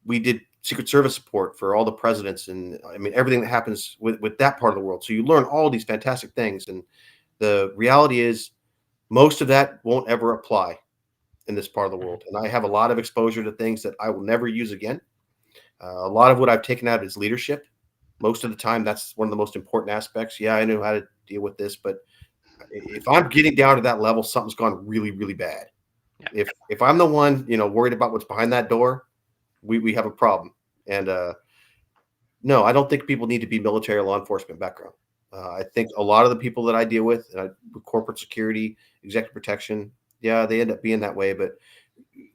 Speaker 2: We did Secret Service support for all the presidents, and I mean everything that happens with that part of the world. So you learn all these fantastic things, and the reality is most of that won't ever apply in this part of the
Speaker 1: Mhm.
Speaker 2: world. And I have a lot of exposure to things that I will never use again. A lot of what I've taken out is leadership. Most of the time, that's one of the most important aspects. Yeah, I know how to deal with this, but if I'm getting down to that level, something's gone really, really bad.
Speaker 1: Yeah,
Speaker 2: If I'm the one, worried about what's behind that door, we have a problem. And no, I don't think people need to be military or law enforcement background. I think a lot of the people that I deal with corporate security, executive protection, yeah, they end up being that way. But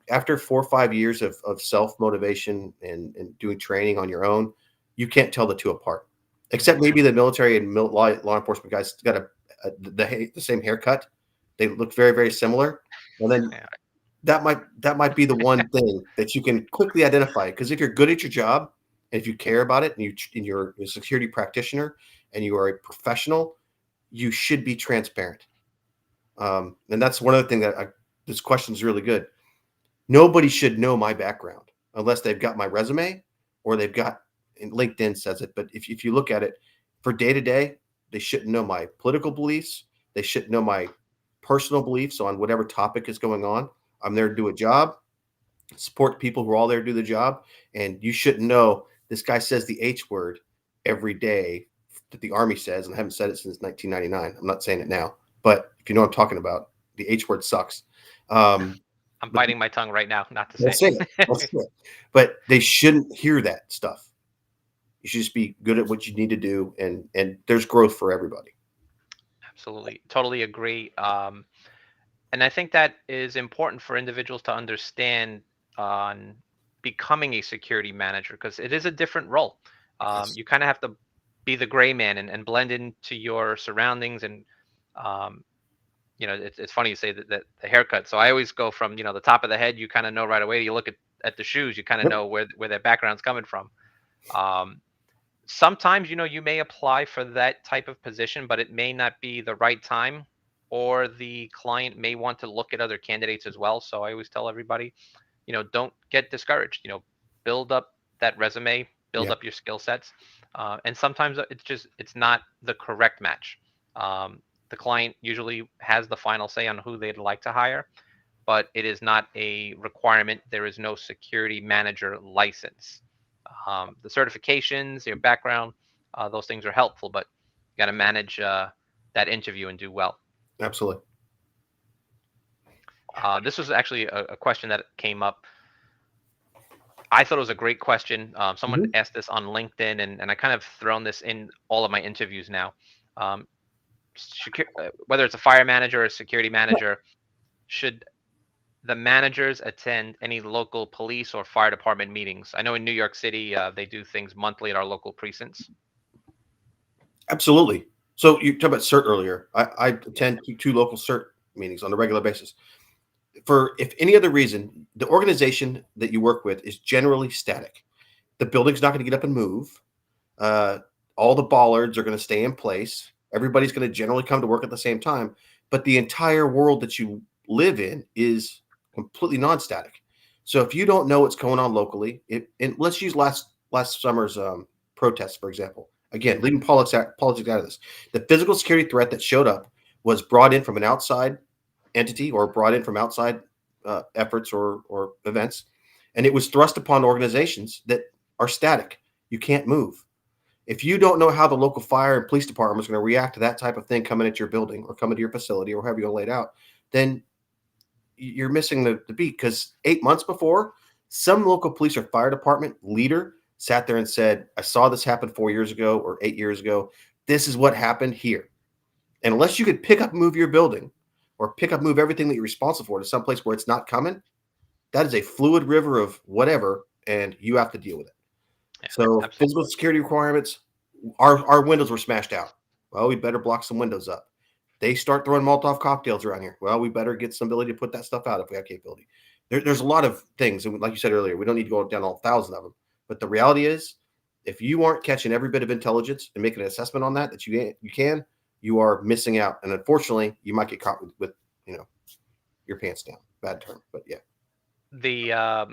Speaker 2: after 4 or 5 years of self motivation and doing training on your own, you can't tell the two apart. Except maybe the military and law enforcement guys got the same haircut. They look very, very similar. And then
Speaker 1: yeah,
Speaker 2: that might be the one thing that you can quickly identify, because if you're good at your job and if you care about it, and you're a security practitioner and you are a professional, you should be transparent. And that's one other thing this question is really good. Nobody should know my background unless they've got my resume or they've got, and LinkedIn says it, but if you look at it for day to day, they shouldn't know my political beliefs. They shouldn't know my personal beliefs on whatever topic is going on. I'm there to do a job, support people who are all there to do the job. And you shouldn't know this guy says the H word every day that the Army says, and I haven't said it since 1999. I'm not saying it now, but if you know what I'm talking about, the H word sucks. Um,
Speaker 1: I'm
Speaker 2: but
Speaker 1: biting my tongue right now not to
Speaker 2: Don't
Speaker 1: say
Speaker 2: say it. Don't
Speaker 1: it.
Speaker 2: say it. But they shouldn't hear that stuff. You should just be good at what you need to do, and there's growth for everybody.
Speaker 1: Absolutely, totally agree. And I think that is important for individuals to understand on becoming a security manager, because it is a different role.
Speaker 2: Yes.
Speaker 1: You kind of have to be the gray man and blend into your surroundings. And um, it's funny you say that the haircut. So I always go from the top of the head. You kind of know right away. You look at the shoes. You kind of
Speaker 2: Yep.
Speaker 1: know where their background's coming from. Um, Sometimes you may apply for that type of position, but it may not be the right time, or the client may want to look at other candidates as well. So I always tell everybody, don't get discouraged. Build up that resume, build
Speaker 2: Yeah.
Speaker 1: up your skill sets. And sometimes it's not the correct match. The client usually has the final say on who they'd like to hire, but it is not a requirement. There is no security manager license. The certifications, your background, those things are helpful, but you got to manage that interview and do well.
Speaker 2: Absolutely.
Speaker 1: This was actually a question that came up. I thought it was a great question. Someone
Speaker 2: Mhm.
Speaker 1: asked this on LinkedIn, and I kind of thrown this in all of my interviews now. Um, Whether it's a fire manager or a security manager, should the managers attend any local police or fire department meetings? I know in New York City, they do things monthly at our local precincts.
Speaker 2: Absolutely. So you talked about CERT earlier. I
Speaker 1: Yeah.
Speaker 2: attend two local CERT meetings on a regular basis. For if any other reason, the organization that you work with is generally static. The building's not going to get up and move. Uh, all the bollards are going to stay in place. Everybody's going to generally come to work at the same time, but the entire world that you live in is completely non-static. So if you don't know what's going on locally, and let's use last summer's protests for example. Again, leaving politics out of this, the physical security threat that showed up was brought in from an outside entity or brought in from outside efforts or events, and it was thrust upon organizations that are static. You can't move. If you don't know how the local fire and police department is going to react to that type of thing coming at your building or coming to your facility or however you're going to lay it out, then you're missing the beat. Because 8 months before, some local police or fire department leader sat there and said, I saw this happen 4 years ago or 8 years ago. This is what happened here. And unless you could pick up and move your building or pick up, move everything that you're responsible for to someplace where it's not coming, that is a fluid river of whatever, and you have to deal with it.
Speaker 1: Yeah,
Speaker 2: So physical
Speaker 1: absolutely.
Speaker 2: security requirements, our windows were smashed out. Well, we better block some windows up. They start throwing Molotov cocktails around here. Well, we better get some ability to put that stuff out if we have capability. There's a lot of things, and like you said earlier, we don't need to go down all 1,000 of them. But the reality is, if you aren't catching every bit of intelligence and making an assessment on that you are missing out. And unfortunately, you might get caught with your pants down. Bad term, but yeah.
Speaker 1: The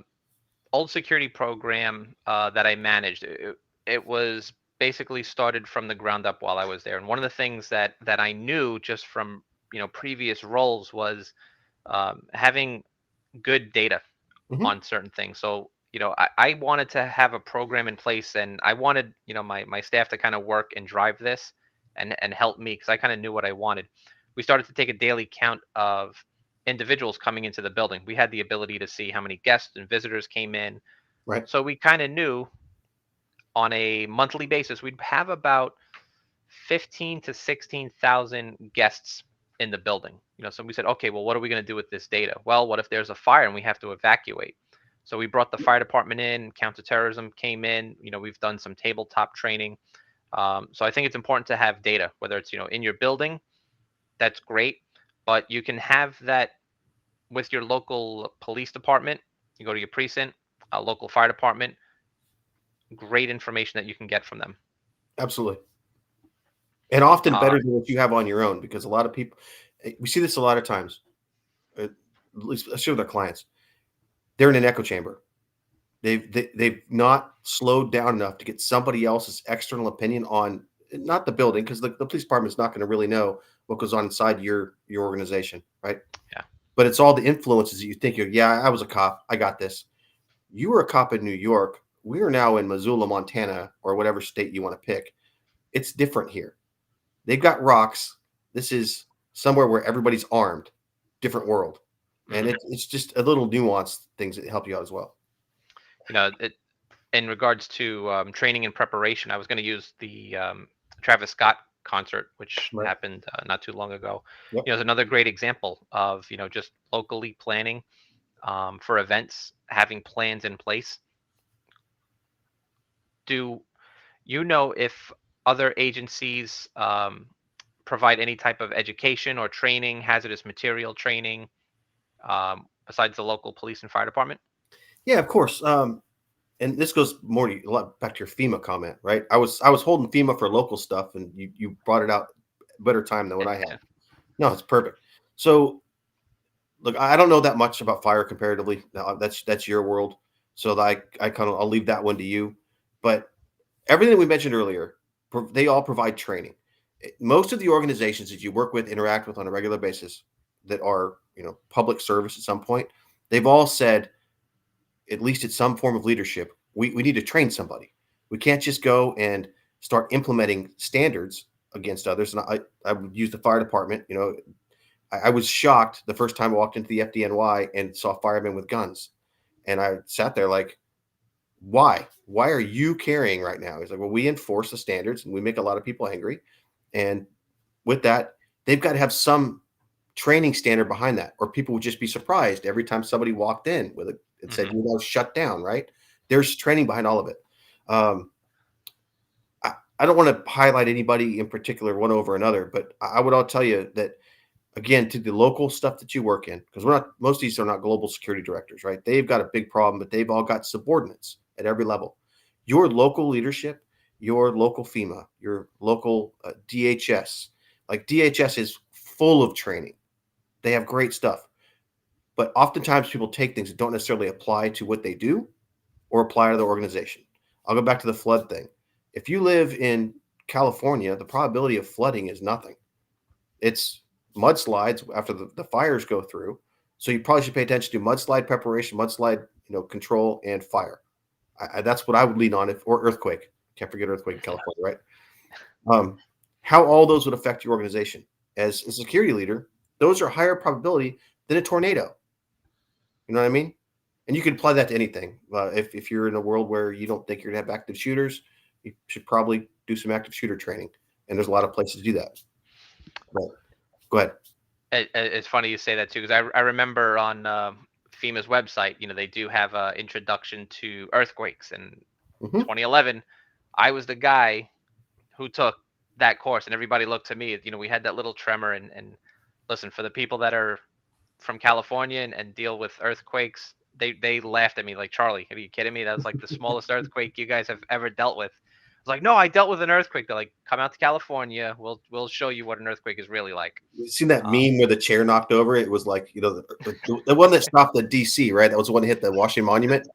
Speaker 1: old security program that I managed, it was basically started from the ground up while I was there. And one of the things that I knew just from previous roles was having good data
Speaker 2: Hmm.
Speaker 1: on certain things. So I wanted to have a program in place, and I wanted my staff to kind of work and drive this and help me because I kind of knew what I wanted. We started to take a daily count of individuals coming into the building. We had the ability to see how many guests and visitors came in,
Speaker 2: Right.
Speaker 1: so we kind of knew on a monthly basis we'd have about 15 to 16,000 guests in the building. So we said, okay, well, what are we going to do with this data? Well, what if there's a fire and we have to evacuate? So we brought the fire department in, counterterrorism came in. We've done some tabletop training. So I think it's important to have data, whether it's in your building, that's great, but you can have that with your local police department. You go to your precinct, local fire department. Great information that you can get from them.
Speaker 2: Absolutely. And often
Speaker 1: Uh,
Speaker 2: better than what you have on your own, because a lot of people, we see this a lot of times, at least especially with our clients. They're in an echo chamber. They've not slowed down enough to get somebody else's external opinion on not the building, because the police department is not going to really know what goes on inside your organization, right?
Speaker 1: yeah.
Speaker 2: But it's all the influences that you think yeah, I was a cop, I got this. You were a cop in New York. We are now in Missoula, Montana, or whatever state you want to pick. It's different here. They've got rocks. This is somewhere where everybody's armed. Different world, and
Speaker 1: hmm
Speaker 2: it's just a little nuanced things that help you out as well.
Speaker 1: it, in regards to training and preparation, I was going to use the Travis Scott concert, which
Speaker 2: Right.
Speaker 1: happened not too long ago.
Speaker 2: Yep.
Speaker 1: It's another great example of just locally planning for events, having plans in place. Do you know if other agencies provide any type of education or training, hazardous material training, besides the local police and fire department?
Speaker 2: Yeah, of course. And this goes more to a lot back to your FEMA comment, right? I was holding FEMA for local stuff, and you brought it out better time than what I had. No, it's perfect. So look, I don't know that much about fire comparatively. Now, that's your world, so that I kind of I'll leave that one to you. But everything we mentioned earlier, they all provide training. Most of the organizations that you work with, interact with on a regular basis, that are public service at some point, they've all said, at least it's some form of leadership, we need to train somebody. We can't just go and start implementing standards against others. And I would use the fire department. I was shocked the first time I walked into the FDNY and saw firemen with guns. And I sat there like, why? Why are you carrying right now? He's like, well, we enforce the standards and we make a lot of people angry. And with that, they've got to have some training standard behind that, or people would just be surprised every time somebody walked in with it and said,
Speaker 1: hmm
Speaker 2: shut down, right? There's training behind all of it. Um, I don't want to highlight anybody in particular one over another, but I would all tell you that, again, to the local stuff that you work in, because most of these are not global security directors, right? They've got a big problem, but they've all got subordinates at every level. Your local leadership, your local FEMA, your local DHS, like DHS is full of training. They have great stuff, but oftentimes people take things that don't necessarily apply to what they do or apply to the organization. I'll go back to the flood thing. If you live in California, the probability of flooding is nothing. It's mudslides after the fires go through. So you probably should pay attention to mudslide preparation, mudslide control, and fire. That's what I would lean on, if or earthquake. Can't forget earthquake in California, right? Um, how all those would affect your organization as a security leader. Those are higher probability than a tornado. You know what I mean? And you can apply that to anything. If you're in a world where you don't think you're gonna have active shooters, you should probably do some active shooter training. And there's a lot of places to do that. But go ahead.
Speaker 1: It's funny you say that too, because I remember on FEMA's website, they do have a introduction to earthquakes. And
Speaker 2: Hmm.
Speaker 1: 2011, I was the guy who took that course, and everybody looked to me. We had that little tremor, and listen, for the people that are from California and deal with earthquakes, they laughed at me like, Charlie, are you kidding me? That was like the smallest earthquake you guys have ever dealt with. I was like, no, I dealt with an earthquake. They're like, come out to California. We'll show you what an earthquake is really like.
Speaker 2: You seen that
Speaker 1: Um,
Speaker 2: meme where the chair knocked over? It was like, the one that stopped the DC, right? That was the one that hit the Washington Monument.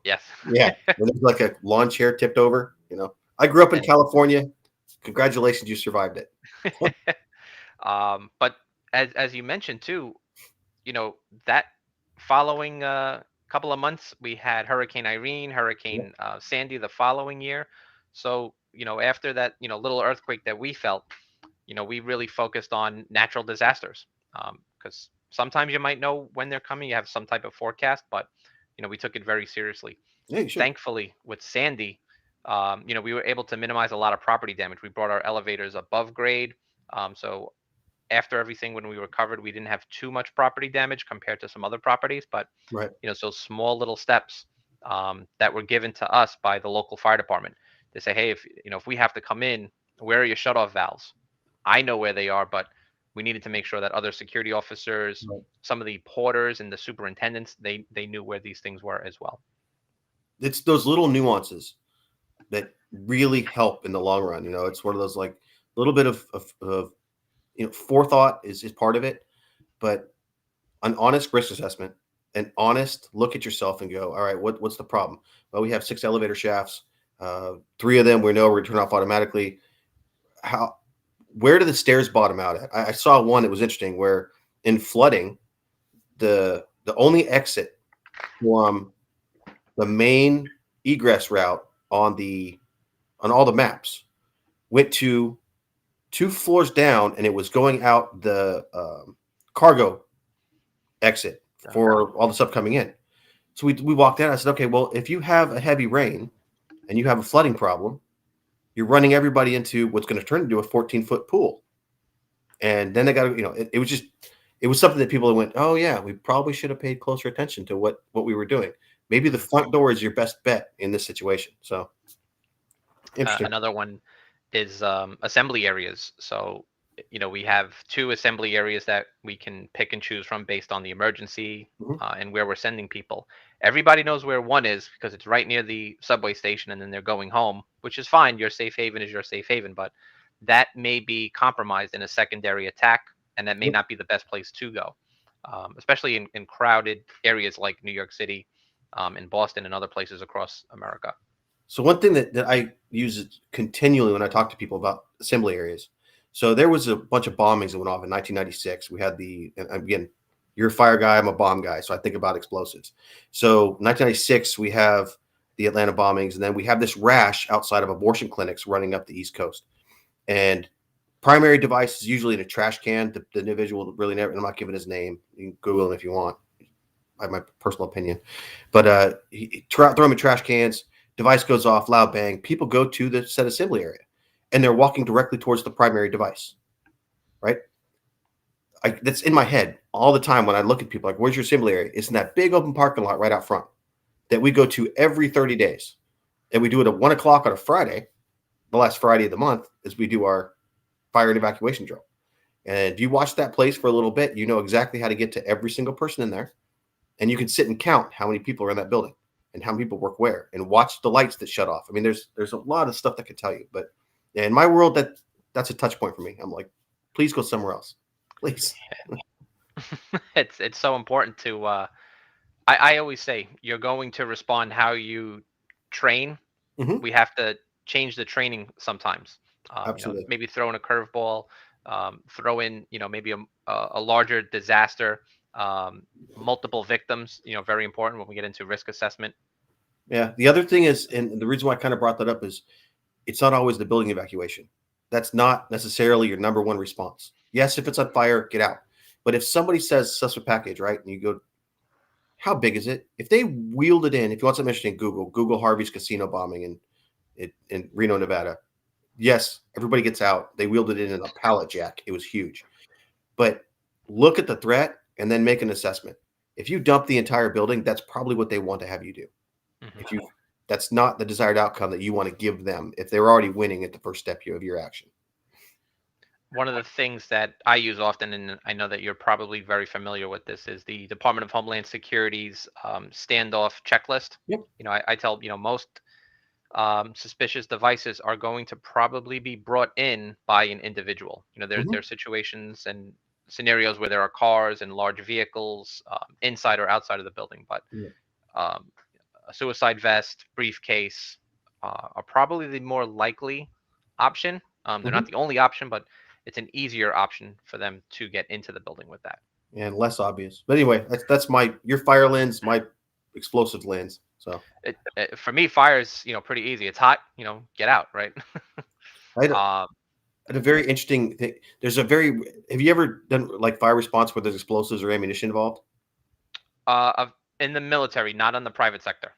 Speaker 1: yes.
Speaker 2: Yeah. When it was like a lawn chair tipped over. I grew up in
Speaker 1: And
Speaker 2: California. Congratulations, you survived it.
Speaker 1: but as you mentioned too, that following couple of months, we had Hurricane Irene,
Speaker 2: Yeah.
Speaker 1: Hurricane Sandy the following year. So after that little earthquake that we felt, we really focused on natural disasters, because sometimes you might know when they're coming, you have some type of forecast, but we took it very seriously.
Speaker 2: Yeah, you should.
Speaker 1: Thankfully, with Sandy, we were able to minimize a lot of property damage. We brought our elevators above grade, so after everything, when we recovered, we didn't have too much property damage compared to some other properties. But
Speaker 2: Right.
Speaker 1: so small little steps that were given to us by the local fire department. They say, hey, if we have to come in, where are your shutoff valves? I know where they are, but we needed to make sure that other security officers,
Speaker 2: Right.
Speaker 1: some of the porters and the superintendents, they knew where these things were as well.
Speaker 2: It's those little nuances that really help in the long run. It's one of those, like, little bit of forethought is part of it, but an honest risk assessment, an honest look at yourself and go, all right, what's the problem? Well, we have 6 elevator shafts. Three of them we know we're going to turn off automatically. How Where do the stairs bottom out at? I saw one that was interesting where in flooding, the only exit from the main egress route on all the maps went to 2 floors down, and it was going out the cargo exit
Speaker 1: Okay.
Speaker 2: for all the stuff coming in. So we walked in. I said, okay, well, if you have a heavy rain and you have a flooding problem, you're running everybody into what's going to turn into a 14-foot pool. And then they got to, it was something that people went, oh yeah, we probably should have paid closer attention to what we were doing. Maybe the
Speaker 1: Mhm.
Speaker 2: front door is your best bet in this situation. So interesting.
Speaker 1: Another one is assembly areas. So, we have two assembly areas that we can pick and choose from based on the emergency
Speaker 2: Mhm.
Speaker 1: and where we're sending people. Everybody knows where one is because it's right near the subway station, and then they're going home, which is fine. Your safe haven is your safe haven, but that may be compromised in a secondary attack, and that may
Speaker 2: Yep.
Speaker 1: not be the best place to go, especially in crowded areas like New York City, in Boston, and other places across America.
Speaker 2: So one thing that I use continually when I talk to people about assembly areas. So there was a bunch of bombings that went off in 1996. We had and again, you're a fire guy, I'm a bomb guy, so I think about explosives. So 1996, we have the Atlanta bombings, and then we have this rash outside of abortion clinics running up the East Coast. And primary device is usually in a trash can. The individual really never, I'm not giving his name. You can Google him if you want. I have my personal opinion. But throw them in trash cans. Device goes off, loud bang. People go to the set assembly area, and they're walking directly towards the primary device. Right? That's in my head all the time when I look at people. Like, where's your assembly area? It's in that big open parking lot right out front that we go to every 30 days, and we do it at 1 o'clock on a Friday, the last Friday of the month, as we do our fire and evacuation drill. And if you watch that place for a little bit, you know exactly how to get to every single person in there, and you can sit and count how many people are in that building and how many people work where, and watch the lights that shut off. I mean, there's a lot of stuff that could tell you, but yeah, in my world, that's a touch point for me. I'm like, please go somewhere else, please.
Speaker 1: It's so important to I always say you're going to respond how you train.
Speaker 2: Hmm.
Speaker 1: We have to change the training sometimes.
Speaker 2: Absolutely.
Speaker 1: Maybe throw in a curveball, throw in, maybe a larger disaster, um, multiple victims, very important when we get into risk assessment.
Speaker 2: Yeah. The other thing is, and the reason why I kind of brought that up is it's not always the building evacuation. That's not necessarily your number one response. Yes, if it's on fire, get out. But if somebody says suspect package, right, and you go, how big is it? If they wheeled it in, if you want something interesting, Google Harvey's casino bombing in Reno, Nevada. Yes, everybody gets out. They wheeled it in a pallet jack. It was huge. But look at the threat and then make an assessment. If you dump the entire building, that's probably what they want to have you do.
Speaker 1: Mhm.
Speaker 2: If you That's not the desired outcome that you want to give them if they're already winning at the first step of your action.
Speaker 1: One of the things that I use often, and I know that you're probably very familiar with this, is the Department of Homeland Security's standoff checklist.
Speaker 2: Yep.
Speaker 1: I tell, most suspicious devices are going to probably be brought in by an individual.
Speaker 2: Hmm.
Speaker 1: There are situations and scenarios where there are cars and large vehicles inside or outside of the building, but
Speaker 2: Yeah.
Speaker 1: um, a suicide vest, briefcase are probably the more likely option. They're
Speaker 2: Hmm.
Speaker 1: not the only option, but it's an easier option for them to get into the building with that.
Speaker 2: And less obvious. But anyway, that's my your fire lens, my explosive lens. So
Speaker 1: For me, fire is pretty easy. It's hot, get out, right?
Speaker 2: I had a,
Speaker 1: um,
Speaker 2: had a very interesting thing. There's a very Have you ever done like fire response where there's explosives or ammunition involved?
Speaker 1: in the military, not on the private sector.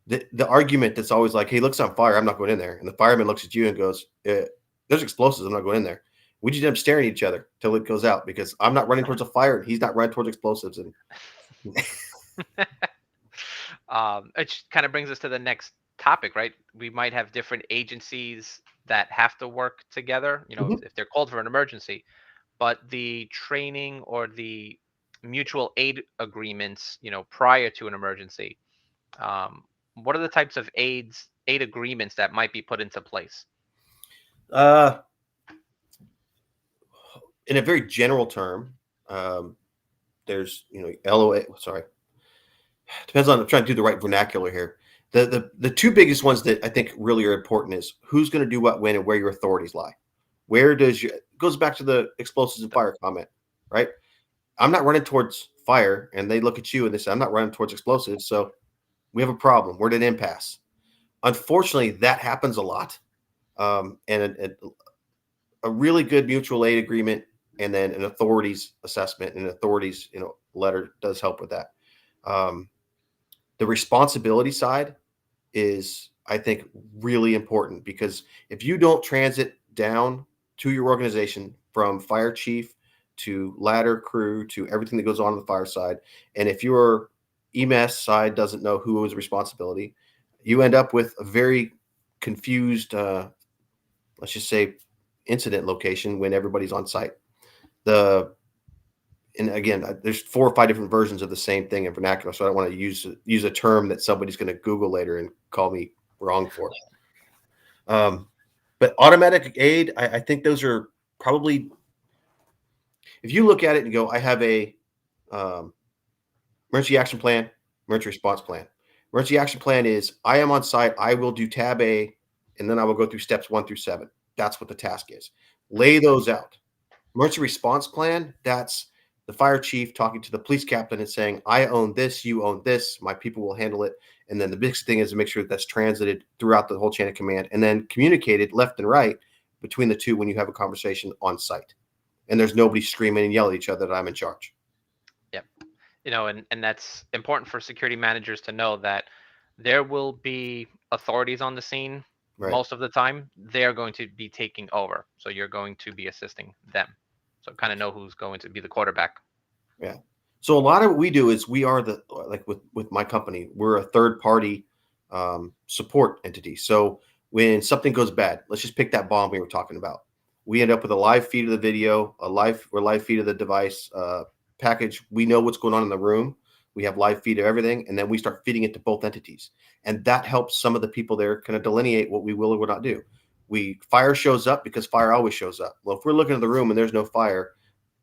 Speaker 2: The argument that's always like, "Hey, looks on fire. I'm not going in there," and the fireman looks at you and goes, "There's explosives. I'm not going in there." We just end up staring at each other till it goes out because I'm not running towards a fire and he's not running towards explosives. And
Speaker 1: It kind of brings us to the next topic, right? We might have different agencies that have to work together,
Speaker 2: Mhm.
Speaker 1: if they're called for an emergency, but the training or the mutual aid agreements, prior to an emergency, um, what are the types of aid agreements that might be put into place?
Speaker 2: uh, in a very general term, um, there's LOA. Sorry, depends on. I'm trying to do the right vernacular here. The two biggest ones that I think really are important is who's going to do what when and where your authorities lie. Where does your Goes back to the explosives and fire comment, right? I'm not running towards fire, and they look at you and they say, I'm not running towards explosives. So we have a problem. We're at an impasse. Unfortunately, that happens a lot. And a really good mutual aid agreement and then an authorities assessment and authorities, letter does help with that. Um, the responsibility side is, I think, really important because if you don't transit down to your organization from fire chief to ladder crew to everything that goes on the fire side, and if your EMS side doesn't know who is responsibility, you end up with a very confused, let's just say, incident location when everybody's on site. The and again, there's 4 or 5 different versions of the same thing in vernacular, so I don't want to use a term that somebody's going to Google later and call me wrong for. Um, but automatic aid, I think those are probably, if you look at it and go, I have a um, emergency action plan, emergency response plan. Emergency action plan is I am on site, I will do tab A, and then I will go through steps 1 through 7. That's what the task is. Lay those out. Emergency response plan, that's the fire chief talking to the police captain and saying, I own this, you own this, my people will handle it. And then the biggest thing is to make sure that that's transited throughout the whole chain of command and then communicated left and right between the two when you have a conversation on site. And there's nobody screaming and yelling at each other that I'm in charge.
Speaker 1: Yep. And that's important for security managers to know that there will be authorities on the scene.
Speaker 2: Right.
Speaker 1: Most of the time they're going to be taking over, so you're going to be assisting them, so kind of know who's going to be the quarterback.
Speaker 2: Yeah. So a lot of what we do is we are the like with my company, we're a third party support entity. So when something goes bad, let's just pick that bomb we were talking about. We end up with a live feed of the video, live feed of the device package. We know what's going on in the room. We have live feed of everything, and then we start feeding it to both entities, and that helps some of the people there kind of delineate what we will or will not do. Fire shows up because fire always shows up. Well, if we're looking at the room and there's no fire,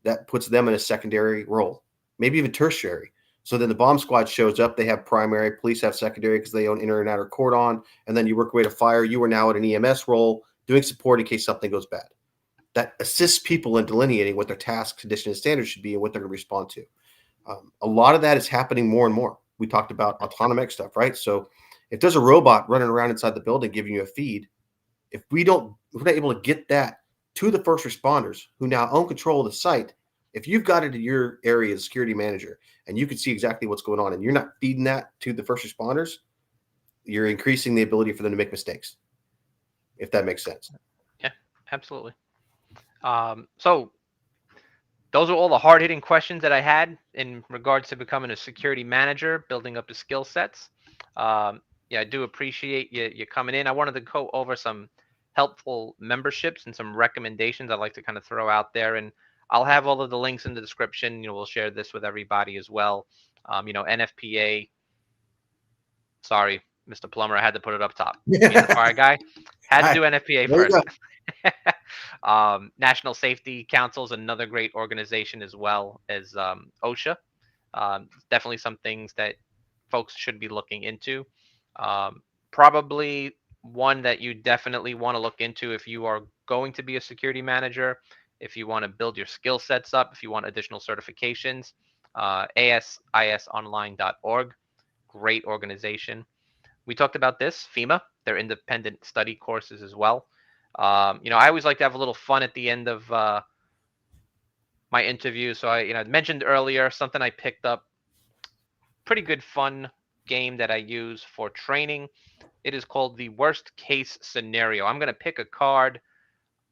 Speaker 2: that puts them in a secondary role, maybe even tertiary. So then the bomb squad shows up. They have primary, police have secondary because they own inner and outer cordon. And then you work your way to fire. You are now at an EMS role doing support in case something goes bad. that assists people in delineating what their task, condition, and standards should be and what they're going to respond to. A lot of that is happening more and more. We talked about autonomic stuff, right? So if there's a robot running around inside the building giving you a feed, if we're not able to get that to the first responders who now own control of the site, if you've got it in your area as security manager and you can see exactly what's going on and you're not feeding that to the first responders, you're increasing the ability for them to make mistakes, if that makes sense.
Speaker 1: Yeah, absolutely. So those are all the hard hitting questions that I had in regards to becoming a security manager, building up the skill sets. Yeah, I do appreciate you coming in. I wanted to go over some helpful memberships and some recommendations I'd like to kind of throw out there. And I'll have all of the links in the description. We'll share this with everybody as well. NFPA. Sorry, Mr. Plummer, I had to put it up top. Being the fire guy, had to
Speaker 2: Hi,
Speaker 1: do NFPA
Speaker 2: there you go.
Speaker 1: first. National Safety Council is another great organization, as well as OSHA. Definitely some things that folks should be looking into. Probably one that you definitely want to look into if you are going to be a security manager, if you want to build your skill sets up, if you want additional certifications. ASISonline.org, great organization. We talked about this, FEMA, their independent study courses as well. I always like to have a little fun at the end of my interview. So I mentioned earlier something I picked up, pretty good fun game that I use for training. It is called the worst case scenario. I'm going to pick a card.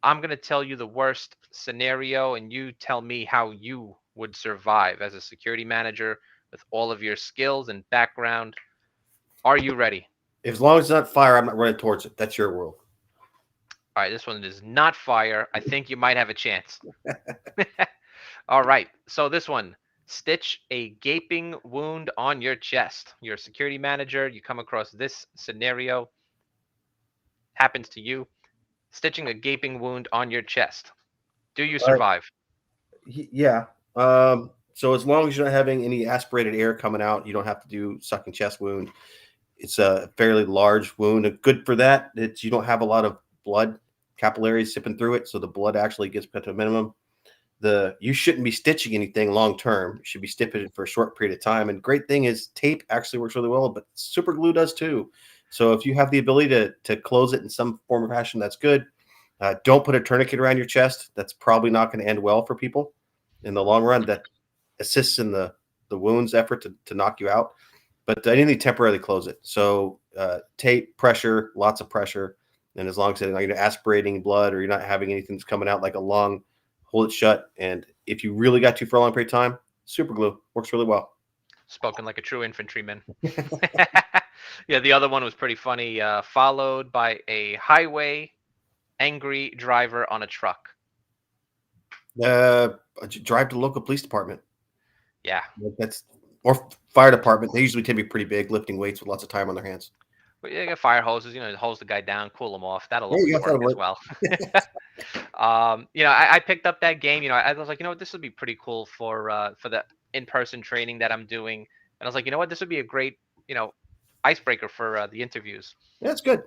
Speaker 1: I'm going to tell you the worst scenario, and you tell me how you would survive as a security manager with all of your skills and background. Are you ready?
Speaker 2: As long as it's not fire, I'm not running towards it. That's your world.
Speaker 1: All right, this one is not fire. I think you might have a chance. All right, so this one, stitch a gaping wound on your chest. You're a security manager. You come across this scenario, happens to you, stitching a gaping wound on your chest. Do you
Speaker 2: All right.
Speaker 1: survive?
Speaker 2: Yeah. So as long as you're not having any aspirated air coming out, you don't have to do sucking chest wound. It's a fairly large wound. Good for that. It's you don't have a lot of blood capillaries sipping through it, so the blood actually gets put to a minimum. You shouldn't be stitching anything long term. You should be stitching it for a short period of time. And great thing is tape actually works really well, but super glue does too. So if you have the ability to close it in some form or fashion, that's good. Don't put a tourniquet around your chest. That's probably not going to end well for people in the long run. That assists in the wounds effort to knock you out. But anything temporarily close it. So tape, pressure, lots of pressure. And as long as you're not aspirating blood or you're not having anything that's coming out like a lung, hold it shut. And if you really got to for a long period of time, super glue works really well.
Speaker 1: Spoken like a true infantryman. Yeah, the other one was pretty funny. Followed by a highway angry driver on a truck.
Speaker 2: Uh, Drive to the local police department.
Speaker 1: Yeah.
Speaker 2: That's or fire department. They usually tend to be pretty big, lifting weights with lots of time on their hands.
Speaker 1: But you got fire hoses, hose the guy down, cool him off. That'll
Speaker 2: There
Speaker 1: always
Speaker 2: you go.
Speaker 1: work
Speaker 2: That'll
Speaker 1: as
Speaker 2: work.
Speaker 1: well. I picked up that game. I was like, this would be pretty cool for the in-person training that I'm doing. And I was like, this would be a great, icebreaker for the interviews.
Speaker 2: Yeah, that's good.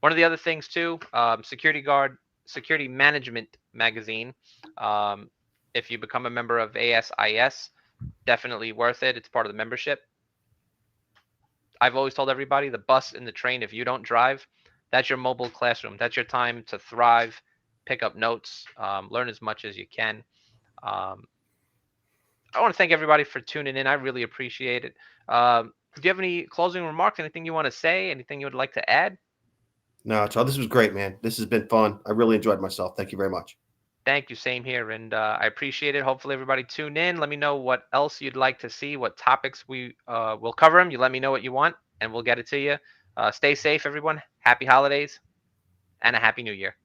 Speaker 1: One of the other things too, Security Management Magazine. Um, if you become a member of ASIS, definitely worth it. It's part of the membership. I've always told everybody, the bus and the train, if you don't drive, that's your mobile classroom. That's your time to thrive, pick up notes, learn as much as you can. Um, I want to thank everybody for tuning in. I really appreciate it. Do you have any closing remarks? Anything you want to say? Anything you would like to add?
Speaker 2: No, Charles, this was great, man. This has been fun. I really enjoyed myself. Thank you very much.
Speaker 1: Thank you. Same here. And I appreciate it. Hopefully, everybody tune in. Let me know what else you'd like to see, what topics we will cover them. You let me know what you want, and we'll get it to you. Stay safe, everyone. Happy holidays and a happy new year.